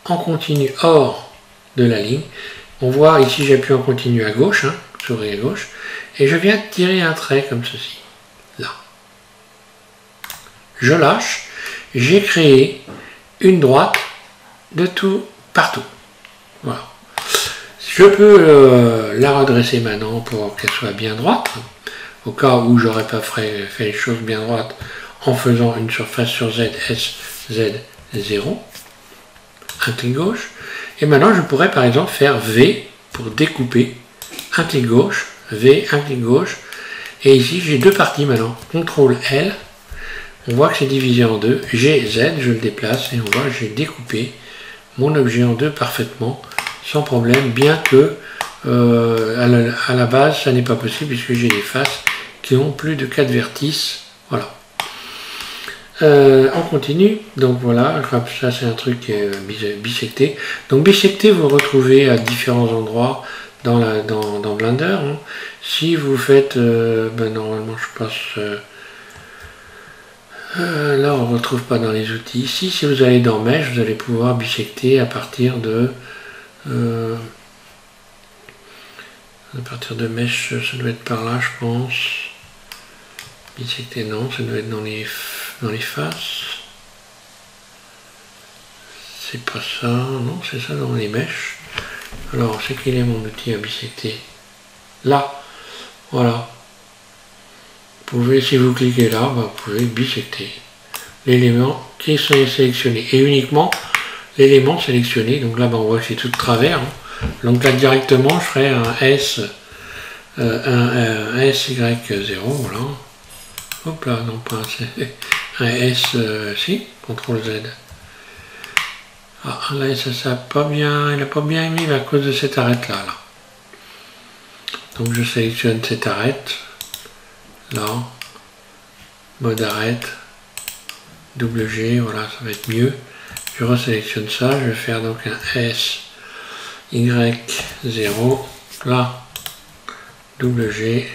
en continu hors de la ligne. On voit ici, j'appuie en continu à gauche, hein, souris à gauche, et je viens tirer un trait comme ceci, là. Je lâche, j'ai créé une droite de tout, partout. Voilà. Je peux la redresser maintenant pour qu'elle soit bien droite, au cas où j'aurais pas fait les choses bien droites en faisant une surface sur Z, S, Z, 0. Un clic gauche. Et maintenant, je pourrais par exemple faire V pour découper. Un clic gauche, V, un clic gauche. Et ici, j'ai deux parties maintenant. CTRL L. On voit que c'est divisé en deux. G, Z, je le déplace et on voit que j'ai découpé mon objet en deux parfaitement, sans problème, bien que à la base, ça n'est pas possible puisque j'ai des faces qui ont plus de 4 vertices. Voilà. On continue, donc voilà, ça c'est un truc bisecté. Donc bisecté, vous retrouvez à différents endroits dans Blender. Hein. Si vous faites, normalement je passe, là on ne retrouve pas dans les outils. Ici, si vous allez dans Mesh, vous allez pouvoir bisecter à partir de Mesh, ça doit être par là je pense. Bisecter non, ça doit être dans les faces. C'est pas ça, non, c'est ça dans les mèches. Alors, c'est qu'il est mon outil à bisecter. Là, voilà. Vous pouvez, si vous cliquez là, vous pouvez bisecter l'élément qui est sélectionné. Et uniquement l'élément sélectionné. Donc là, on voit que c'est tout de travers. Hein. Donc là, directement, je ferai un S, un SY0, voilà. Hop là, non pas un S, si, CTRL Z. Ah, là, ça pas bien, il n'a pas bien aimé à cause de cette arête là. Donc je sélectionne cette arête, là, mode arête, double G, voilà, ça va être mieux. Je resélectionne ça, je vais faire donc un S, Y0, là, double G.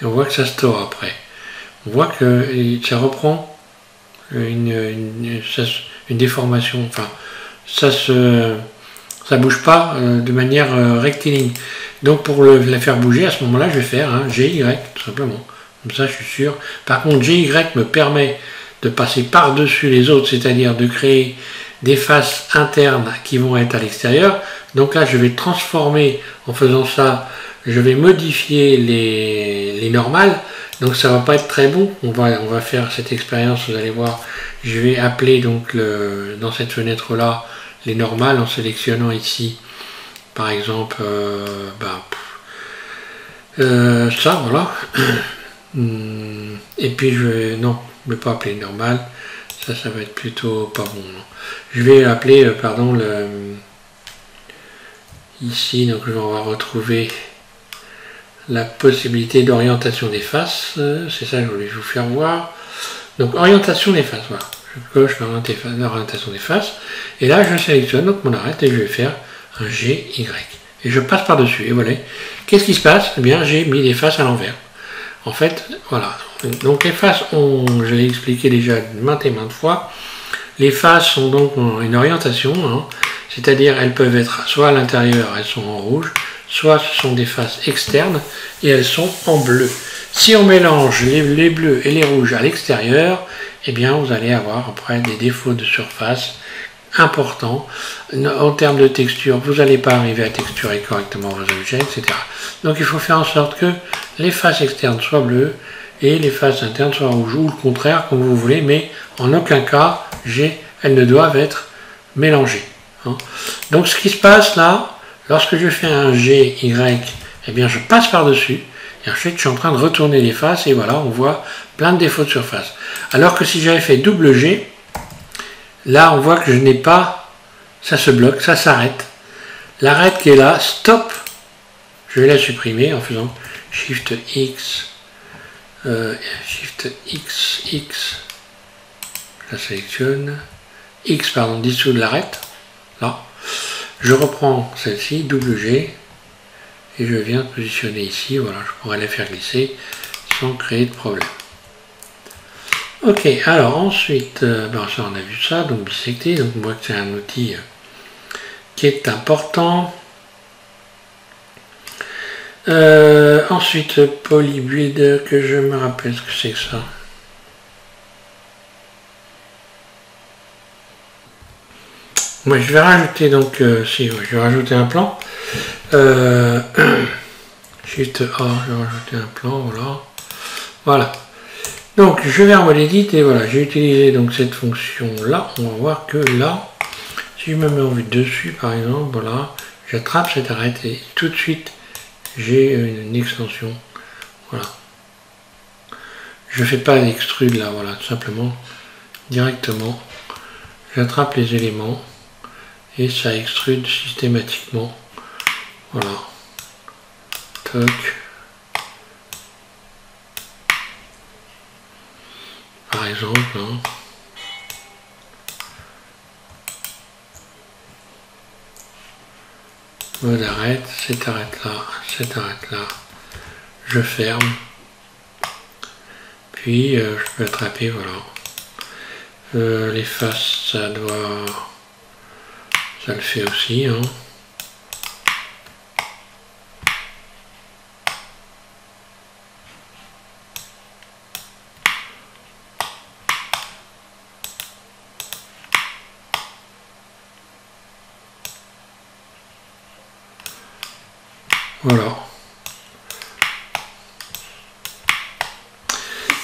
Et on voit que ça store après. On voit que ça reprend une déformation. Enfin, ça bouge pas de manière rectiligne. Donc pour la faire bouger, à ce moment-là, je vais faire un GY, tout simplement. Comme ça, je suis sûr. Par contre, GY me permet de passer par-dessus les autres, c'est-à-dire de créer des faces internes qui vont être à l'extérieur. Donc là, je vais transformer, en faisant ça, je vais modifier les normales. Donc ça va pas être très bon. On va faire cette expérience, vous allez voir. Je vais appeler donc dans cette fenêtre là les normales en sélectionnant ici par exemple ça, voilà. Et puis je vais, non, je ne vais pas appeler normal, ça va être plutôt pas bon, non. Je vais appeler pardon, ici, donc on va retrouver la possibilité d'orientation des faces, c'est ça que je voulais vous faire voir. Donc orientation des faces, voilà, je coche l'orientation des faces, et là je sélectionne donc mon arête et je vais faire un GY, et je passe par dessus, et voilà. Qu'est-ce qui se passe? Eh bien j'ai mis les faces à l'envers. En fait, voilà. Donc les faces, je l'ai expliqué déjà maintes et maintes fois, les faces sont donc une orientation, hein, c'est-à-dire elles peuvent être soit à l'intérieur, elles sont en rouge, soit ce sont des faces externes et elles sont en bleu. Si on mélange les bleus et les rouges à l'extérieur, eh bien vous allez avoir après des défauts de surface importants. En termes de texture, vous n'allez pas arriver à texturer correctement vos objets, etc. Donc il faut faire en sorte que les faces externes soient bleues et les faces internes soient rouges, ou le contraire, comme vous voulez, mais en aucun cas, elles ne doivent être mélangées. Hein. Donc ce qui se passe là, lorsque je fais un GY, eh bien je passe par-dessus, et ensuite je suis en train de retourner les faces, et voilà, on voit plein de défauts de surface. Alors que si j'avais fait double G, là on voit que je n'ai pas, ça se bloque, ça s'arrête. L'arête qui est là, stop, je vais la supprimer en faisant Shift X, X, je la sélectionne, X pardon, dessous de l'arête, là, je reprends celle-ci, double G, et je viens positionner ici, voilà, je pourrais la faire glisser sans créer de problème. Ok, alors ensuite, ça on a vu ça, donc bisecter, donc on voit que c'est un outil qui est important. Ensuite, polybuild, que je me rappelle ce que c'est que ça. Moi, je vais rajouter donc, je vais rajouter un plan. Shift A, je vais rajouter un plan, voilà. Voilà. Donc, je vais en mode edit et voilà, j'ai utilisé donc cette fonction là. On va voir que là, si je me mets en vue dessus, par exemple, voilà, j'attrape cette arête et tout de suite, j'ai une extension. Voilà. Je ne fais pas d'extrude là, voilà, tout simplement, directement, j'attrape les éléments et ça extrude systématiquement. Voilà. Toc. Par exemple, hein. Mode arrête, cette arête là, je ferme, puis je peux attraper, voilà. Les faces, ça le fait aussi, hein. Voilà.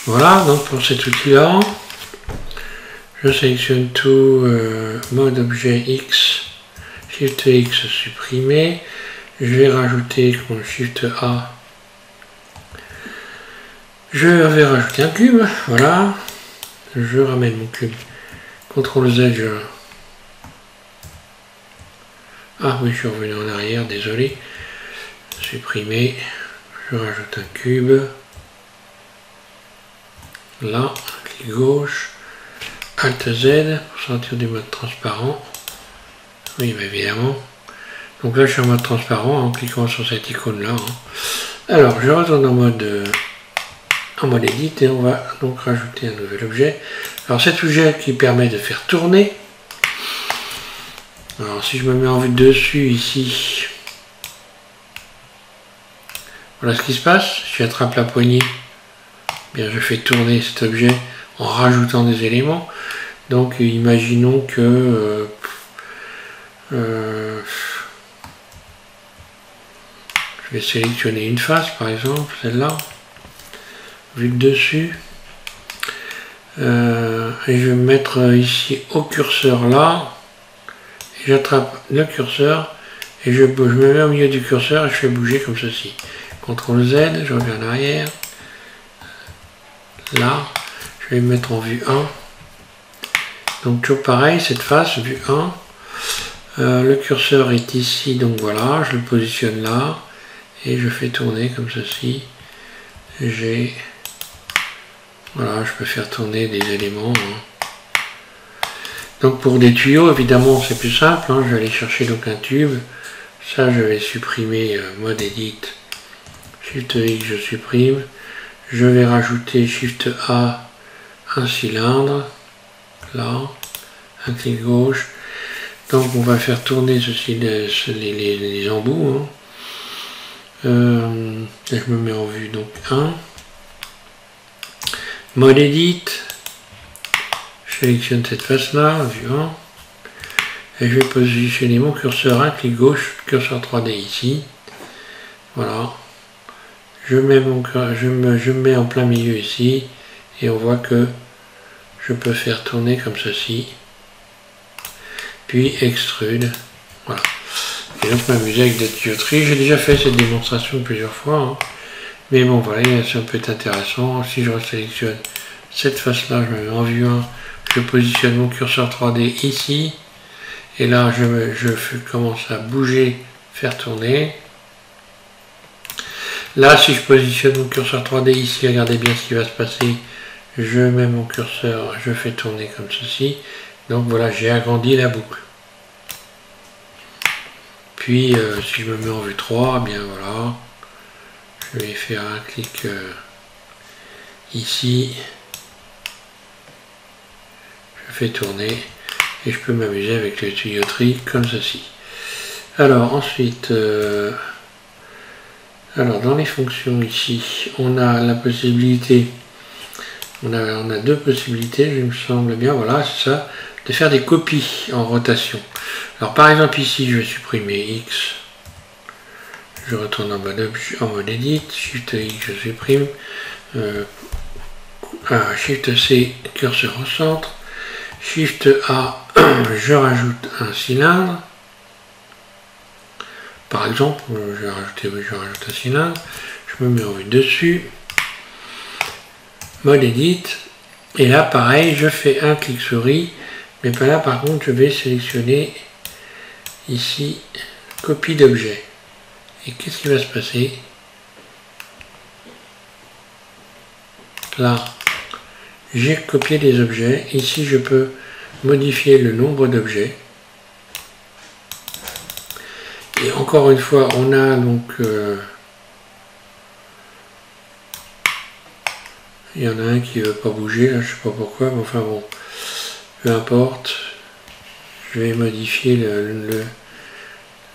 Voilà, donc pour cet outil-là, je sélectionne tout, mode objet X, Shift X supprimé. Je vais rajouter Shift A. Je vais rajouter un cube, voilà. Je ramène mon cube. CTRL Z, ah oui, je suis revenu en arrière, désolé. Supprimer, je rajoute un cube, là, clic gauche, Alt Z pour sortir du mode transparent, oui mais évidemment, donc là je suis en mode transparent en cliquant sur cette icône là, hein. Alors je retourne en mode edit et on va donc rajouter un nouvel objet. Alors cet objet qui permet de faire tourner, alors si je me mets en vue dessus ici, voilà ce qui se passe, si j'attrape la poignée, bien je fais tourner cet objet en rajoutant des éléments. Donc imaginons que je vais sélectionner une face par exemple, celle-là, vue de dessus, et je vais me mettre ici au curseur là, et j'attrape le curseur et je me mets au milieu du curseur et je fais bouger comme ceci. CTRL Z, je reviens en arrière, là, je vais me mettre en vue 1. Donc toujours pareil, cette face, vue 1, le curseur est ici, donc voilà, je le positionne là, et je fais tourner comme ceci. Voilà, je peux faire tourner des éléments. Donc pour des tuyaux, évidemment, c'est plus simple, je vais aller chercher donc un tube, ça je vais supprimer mode edit, Shift X, je supprime, je vais rajouter Shift A, un cylindre, là, un clic gauche, donc on va faire tourner ceci, les embouts, je me mets en vue donc 1, mode edit, je sélectionne cette face là, vue 1, et je vais positionner mon curseur, un clic gauche, curseur 3D ici, voilà, je me mets en plein milieu ici, et on voit que je peux faire tourner comme ceci, puis extrude, voilà. Et donc m'amuser avec des tuyauteries, j'ai déjà fait cette démonstration plusieurs fois, mais bon voilà, ça peut être intéressant. Si je resélectionne cette face là, je me mets en vue 1, je positionne mon curseur 3D ici, et là je commence à bouger, faire tourner. Là si je positionne mon curseur 3D ici, regardez bien ce qui va se passer, je mets mon curseur, je fais tourner comme ceci, donc voilà, j'ai agrandi la boucle. Puis si je me mets en vue 3, bien voilà, je vais faire un clic ici, je fais tourner et je peux m'amuser avec les tuyauteries comme ceci. Alors ensuite, alors dans les fonctions ici, on a la possibilité, on a deux possibilités, je me semble bien, voilà, c'est ça, de faire des copies en rotation. Alors par exemple ici, je vais supprimer X, je retourne en mode edit, Shift X, je supprime, Shift C, curseur au centre, Shift A, je rajoute un cylindre, par exemple, je rajoute un cylindre, je me mets en vue dessus, mode edit, et là pareil, je fais un clic souris, mais pas là par contre, je vais sélectionner ici, copie d'objet. Et qu'est-ce qui va se passer? Là, j'ai copié des objets. Ici, je peux modifier le nombre d'objets. Et encore une fois, on a donc... il y en a un qui ne veut pas bouger, là, je ne sais pas pourquoi, mais enfin bon, peu importe. Je vais modifier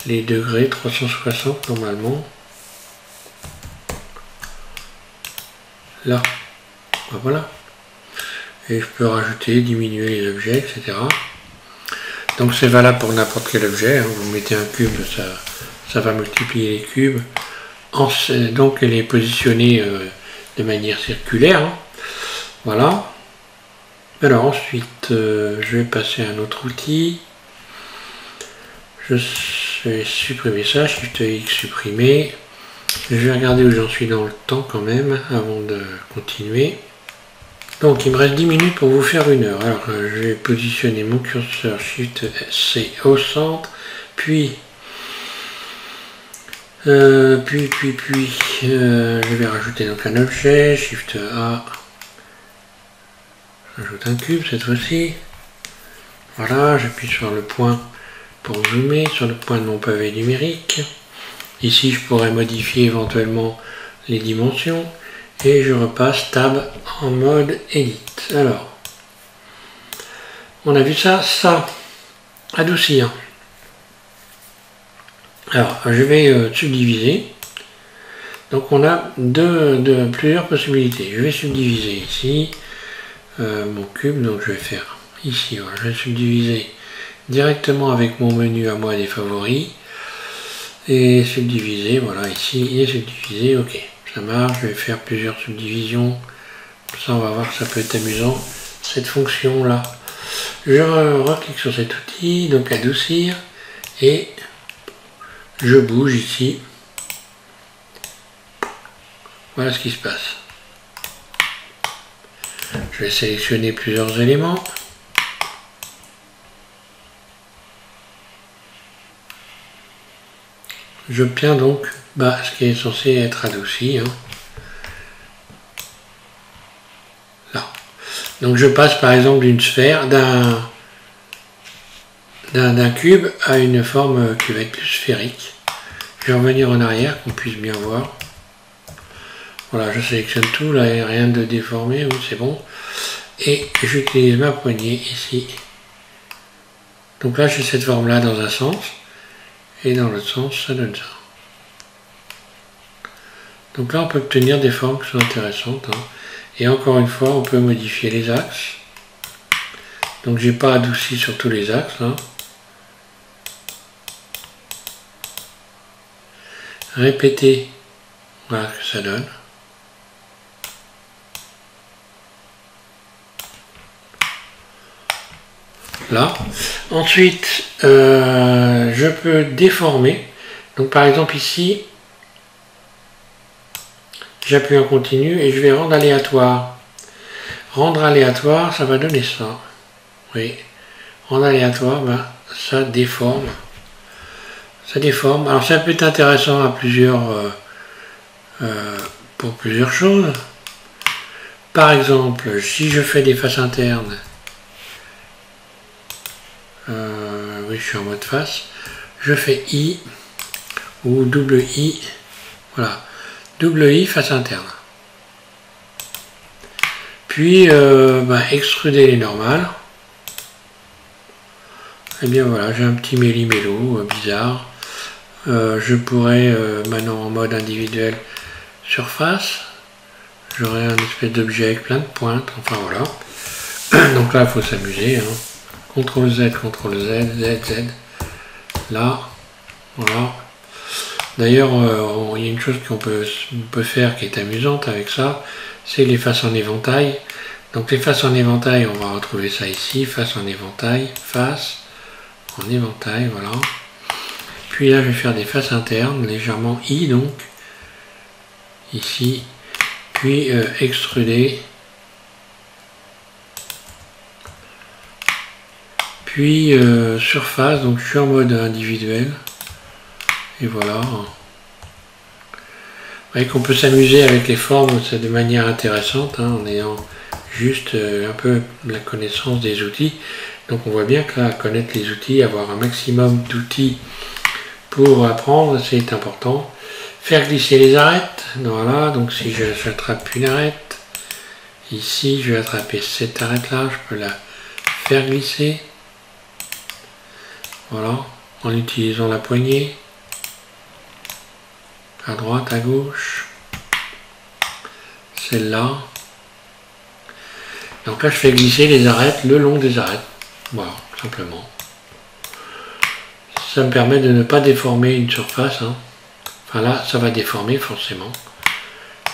les degrés, 360 normalement. Là, voilà. Et je peux rajouter, diminuer les objets, etc. Donc c'est valable pour n'importe quel objet. Vous mettez un cube, ça va multiplier les cubes. Donc elle est positionnée de manière circulaire. Voilà. Alors ensuite, je vais passer à un autre outil. Je vais supprimer ça, Shift X supprimer. Je vais regarder où j'en suis dans le temps quand même, avant de continuer. Donc il me reste 10 minutes pour vous faire 1 heure. Alors je vais positionner mon curseur Shift C au centre, puis je vais rajouter donc un objet, Shift A, j'ajoute un cube cette fois-ci. Voilà, j'appuie sur le point pour zoomer, sur le point de mon pavé numérique. Ici je pourrais modifier éventuellement les dimensions. Et je repasse Tab en mode Edit. Alors, on a vu ça, adoucir. Alors, je vais subdiviser. Donc on a plusieurs possibilités. Je vais subdiviser ici mon cube, donc je vais faire ici, voilà, je vais subdiviser directement avec mon menu à moi des favoris. Et subdiviser, voilà, ici, il est subdivisé, ok, ça marche, je vais faire plusieurs subdivisions. Ça, on va voir que ça peut être amusant, cette fonction-là. Je reclique sur cet outil, donc adoucir, et je bouge ici. Voilà ce qui se passe. Je vais sélectionner plusieurs éléments. J'obtiens donc ce qui est censé être adouci. Hein. Là. Donc je passe par exemple d'une sphère, d'un cube à une forme qui va être plus sphérique. Je vais revenir en arrière, qu'on puisse bien voir. Voilà, je sélectionne tout, là, il n'y a rien de déformé, c'est bon. Et j'utilise ma poignée ici. Donc là, j'ai cette forme-là dans un sens, et dans l'autre sens, ça donne ça. Donc là, on peut obtenir des formes qui sont intéressantes. Hein. Et encore une fois, on peut modifier les axes. Donc j'ai pas adouci sur tous les axes. Hein. Répéter, voilà ce que ça donne. Là. Ensuite, je peux déformer. Donc par exemple ici, j'appuie en continu et je vais rendre aléatoire. Rendre aléatoire, ça va donner ça. Oui. Rendre aléatoire, ça déforme. Ça déforme. Alors ça peut être intéressant à pour plusieurs choses. Par exemple, si je fais des faces internes, oui, je suis en mode face, je fais I ou double I, voilà, double I face interne. Puis extruder les normales. Et bien voilà, j'ai un petit méli-mélo bizarre. Je pourrais maintenant en mode individuel surface, j'aurai un espèce d'objet avec plein de pointes, enfin voilà. Donc là il faut s'amuser, hein. CTRL Z, CTRL Z, Z, Z, là, voilà. D'ailleurs, il y a une chose qu'on peut faire qui est amusante avec ça, c'est les faces en éventail. Donc les faces en éventail, on va retrouver ça ici, face en éventail, face en éventail, voilà. Puis là, je vais faire des faces internes, légèrement I, donc, ici, puis extruder, puis surface, donc je suis en mode individuel, et voilà. Vous voyez qu'on peut s'amuser avec les formes de manière intéressante, hein, en ayant juste un peu la connaissance des outils. Donc on voit bien que là, connaître les outils, avoir un maximum d'outils pour apprendre, c'est important. Faire glisser les arêtes, voilà, donc si j'attrape une arête, ici je vais attraper cette arête là, je peux la faire glisser, voilà, en utilisant la poignée, à droite, à gauche, celle-là. Donc là je fais glisser les arêtes le long des arêtes, voilà, simplement. Ça me permet de ne pas déformer une surface, hein. Enfin là, ça va déformer forcément.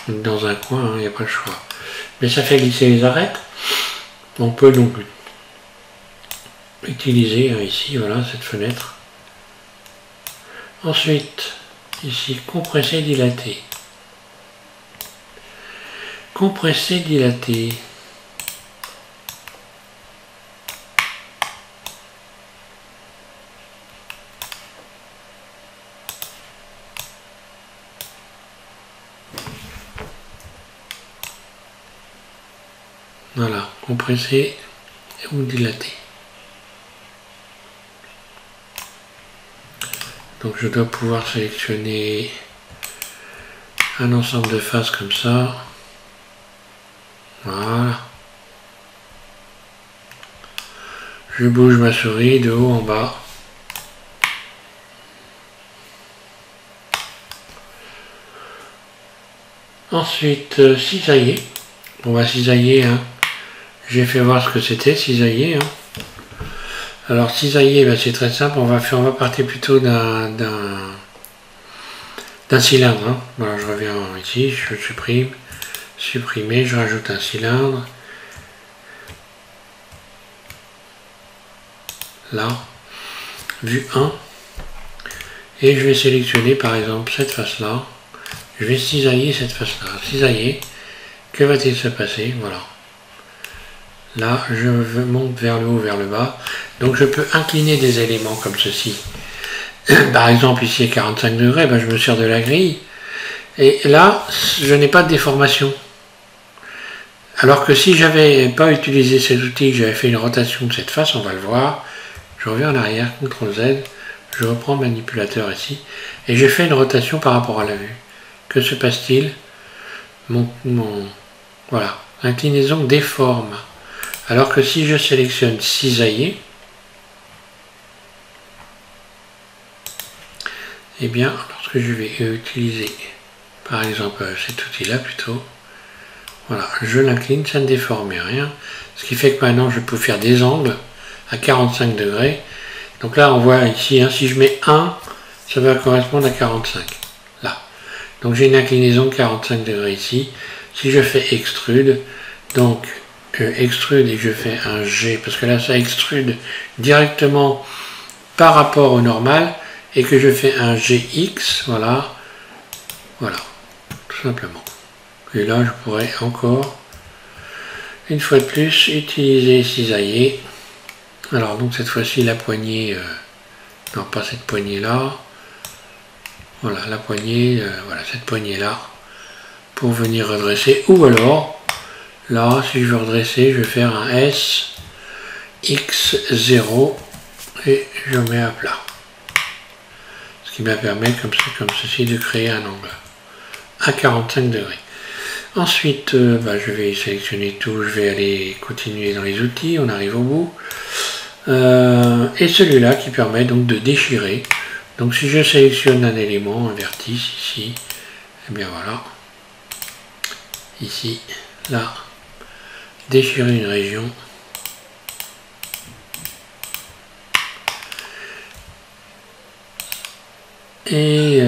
Dans un coin, il n'y a pas le choix. Mais ça fait glisser les arêtes. On peut donc utiliser ici, voilà, cette fenêtre. Ensuite, ici, compresser, dilater. Compresser, dilater. Voilà, compresser ou dilater. Donc je dois pouvoir sélectionner un ensemble de faces comme ça. Voilà. Je bouge ma souris de haut en bas. Ensuite, cisailler. On va cisailler, hein. J'ai fait voir ce que c'était, cisailler. Hein. Alors cisailler, ben, c'est très simple, on va partir plutôt d'un cylindre. Hein. Voilà, je reviens ici, je supprime, supprimer, je rajoute un cylindre. Là, vue 1. Et je vais sélectionner par exemple cette face-là. Je vais cisailler cette face-là. Cisailler, que va-t-il se passer? Voilà. Là, je monte vers le haut, vers le bas. Donc je peux incliner des éléments comme ceci. Par exemple, ici à 45 degrés, ben, je me sers de la grille. Et là, je n'ai pas de déformation. Alors que si j'avais pas utilisé cet outil, que j'avais fait une rotation de cette face, on va le voir. Je reviens en arrière, CTRL Z, je reprends le manipulateur ici, et je fais une rotation par rapport à la vue. Que se passe-t-il? Voilà, l'inclinaison déforme. Alors que si je sélectionne cisailler, eh bien, lorsque je vais utiliser, par exemple, cet outil-là plutôt, voilà, je l'incline, ça ne déforme rien. Ce qui fait que maintenant, je peux faire des angles à 45 degrés. Donc là, on voit ici, hein, si je mets 1, ça va correspondre à 45. Là. Donc j'ai une inclinaison de 45 degrés ici. Si je fais extrude, donc extrude et je fais un G, parce que là, ça extrude directement par rapport au normal, et que je fais un GX, voilà, voilà, tout simplement. Et là, je pourrais encore, une fois de plus, utiliser cisailler. Alors, donc cette fois-ci, la poignée, non, pas cette poignée-là, voilà, la poignée, voilà, cette poignée-là, pour venir redresser, ou alors, là, si je veux redresser, je vais faire un S, X0, et je mets à plat. Ce qui me permet, comme ceci, de créer un angle à 45 degrés. Ensuite, je vais sélectionner tout, je vais aller continuer dans les outils, on arrive au bout. Et celui-là qui permet donc de déchirer. Donc si je sélectionne un élément, un vertice ici, et bien voilà, ici, là, déchirer une région. Et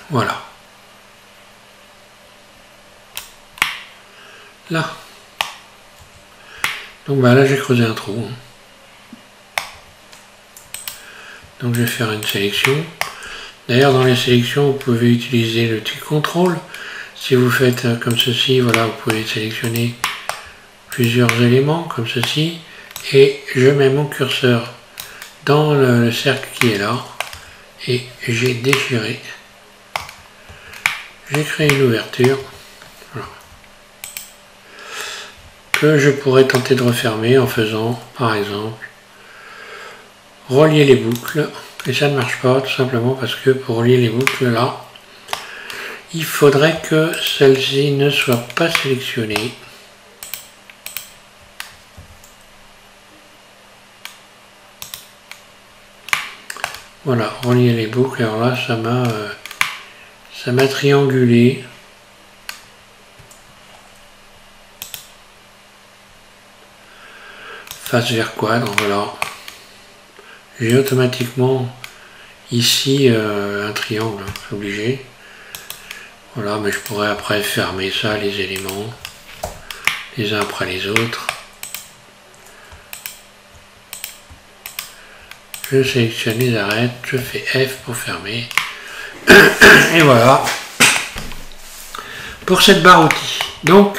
voilà. Là. Donc là j'ai creusé un trou. Donc je vais faire une sélection. D'ailleurs dans les sélections vous pouvez utiliser le petit contrôle. Si vous faites comme ceci, voilà, vous pouvez sélectionner plusieurs éléments comme ceci. Et je mets mon curseur dans le cercle qui est là. Et j'ai déchiré. J'ai créé une ouverture. Voilà. Que je pourrais tenter de refermer en faisant par exemple relier les boucles, et ça ne marche pas tout simplement parce que pour relier les boucles là, il faudrait que celle-ci ne soit pas sélectionnée. Voilà, relier les boucles, alors là ça m'a triangulé. Face vers quadre, voilà. J'ai automatiquement ici un triangle, c'est obligé. Voilà, mais je pourrais après fermer ça, les éléments, les uns après les autres. Je sélectionne les arêtes, je fais F pour fermer. Et voilà. Pour cette barre outil. Donc,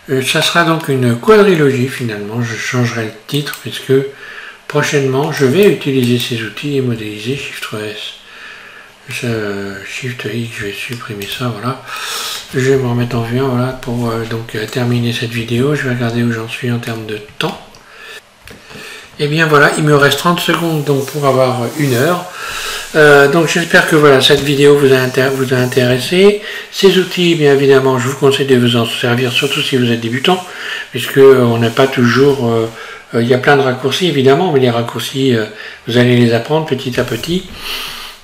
ça sera donc une quadrilogie finalement. Je changerai le titre puisque prochainement, je vais utiliser ces outils et modéliser Shift S. Shift X, je vais supprimer ça, voilà. Je vais me remettre en vue, voilà, pour donc terminer cette vidéo. Je vais regarder où j'en suis en termes de temps. Et bien voilà, il me reste 30 secondes donc pour avoir 1 heure. Donc j'espère que voilà, cette vidéo vous a intéressé. Ces outils, bien évidemment, je vous conseille de vous en servir, surtout si vous êtes débutant, puisque on n'a pas toujours... il y a plein de raccourcis évidemment, mais les raccourcis, vous allez les apprendre petit à petit.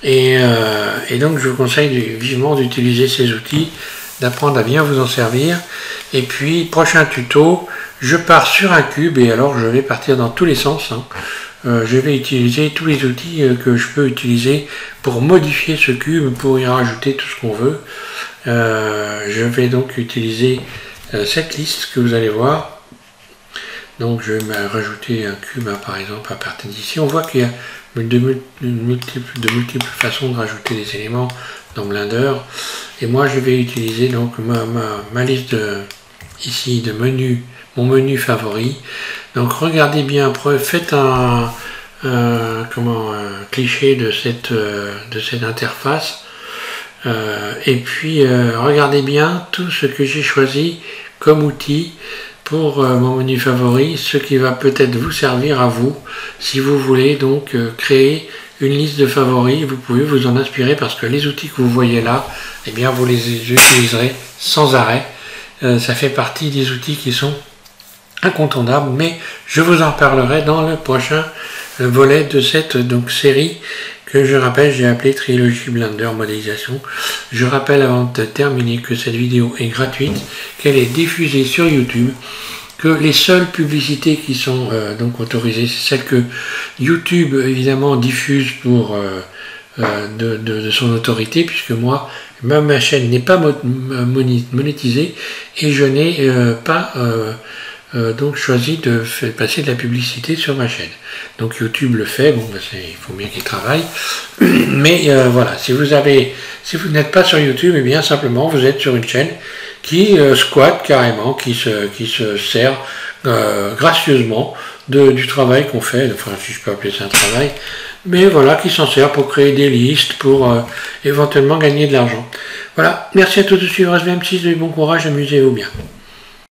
Et donc je vous conseille vivement d'utiliser ces outils, d'apprendre à bien vous en servir. Et puis, prochain tuto, je pars sur un cube et alors je vais partir dans tous les sens. Hein. Je vais utiliser tous les outils que je peux utiliser pour modifier ce cube, pour y rajouter tout ce qu'on veut. Je vais donc utiliser cette liste que vous allez voir. Donc je vais rajouter un cube par exemple à partir d'ici. On voit qu'il y a de multiples façons de rajouter des éléments dans Blender. Et moi je vais utiliser donc ma liste ici de menus, mon menu favori. Donc regardez bien, faites un cliché de cette interface. Et puis regardez bien tout ce que j'ai choisi comme outil pour mon menu favori, ce qui va peut-être vous servir à vous si vous voulez donc créer une liste de favoris. Vous pouvez vous en inspirer parce que les outils que vous voyez là, eh bien vous les utiliserez sans arrêt. Ça fait partie des outils qui sont incontournables, mais je vous en parlerai dans le prochain volet de cette série que je rappelle, j'ai appelé Trilogie Blender Modélisation. Je rappelle avant de terminer que cette vidéo est gratuite, qu'elle est diffusée sur YouTube, que les seules publicités qui sont donc autorisées, c'est celles que YouTube évidemment diffuse pour de son autorité, puisque moi, ma chaîne n'est pas monétisée et je n'ai pas donc choisi de faire passer de la publicité sur ma chaîne. Donc YouTube le fait, bon, il faut bien qu'il travaille, mais voilà, si vous n'êtes pas sur YouTube, et bien simplement vous êtes sur une chaîne qui squatte carrément, qui se sert gracieusement du travail qu'on fait, enfin si je peux appeler ça un travail, mais voilà, qui s'en sert pour créer des listes, pour éventuellement gagner de l'argent. Voilà, merci à tous de suivre SVM6 et bon courage, amusez-vous bien.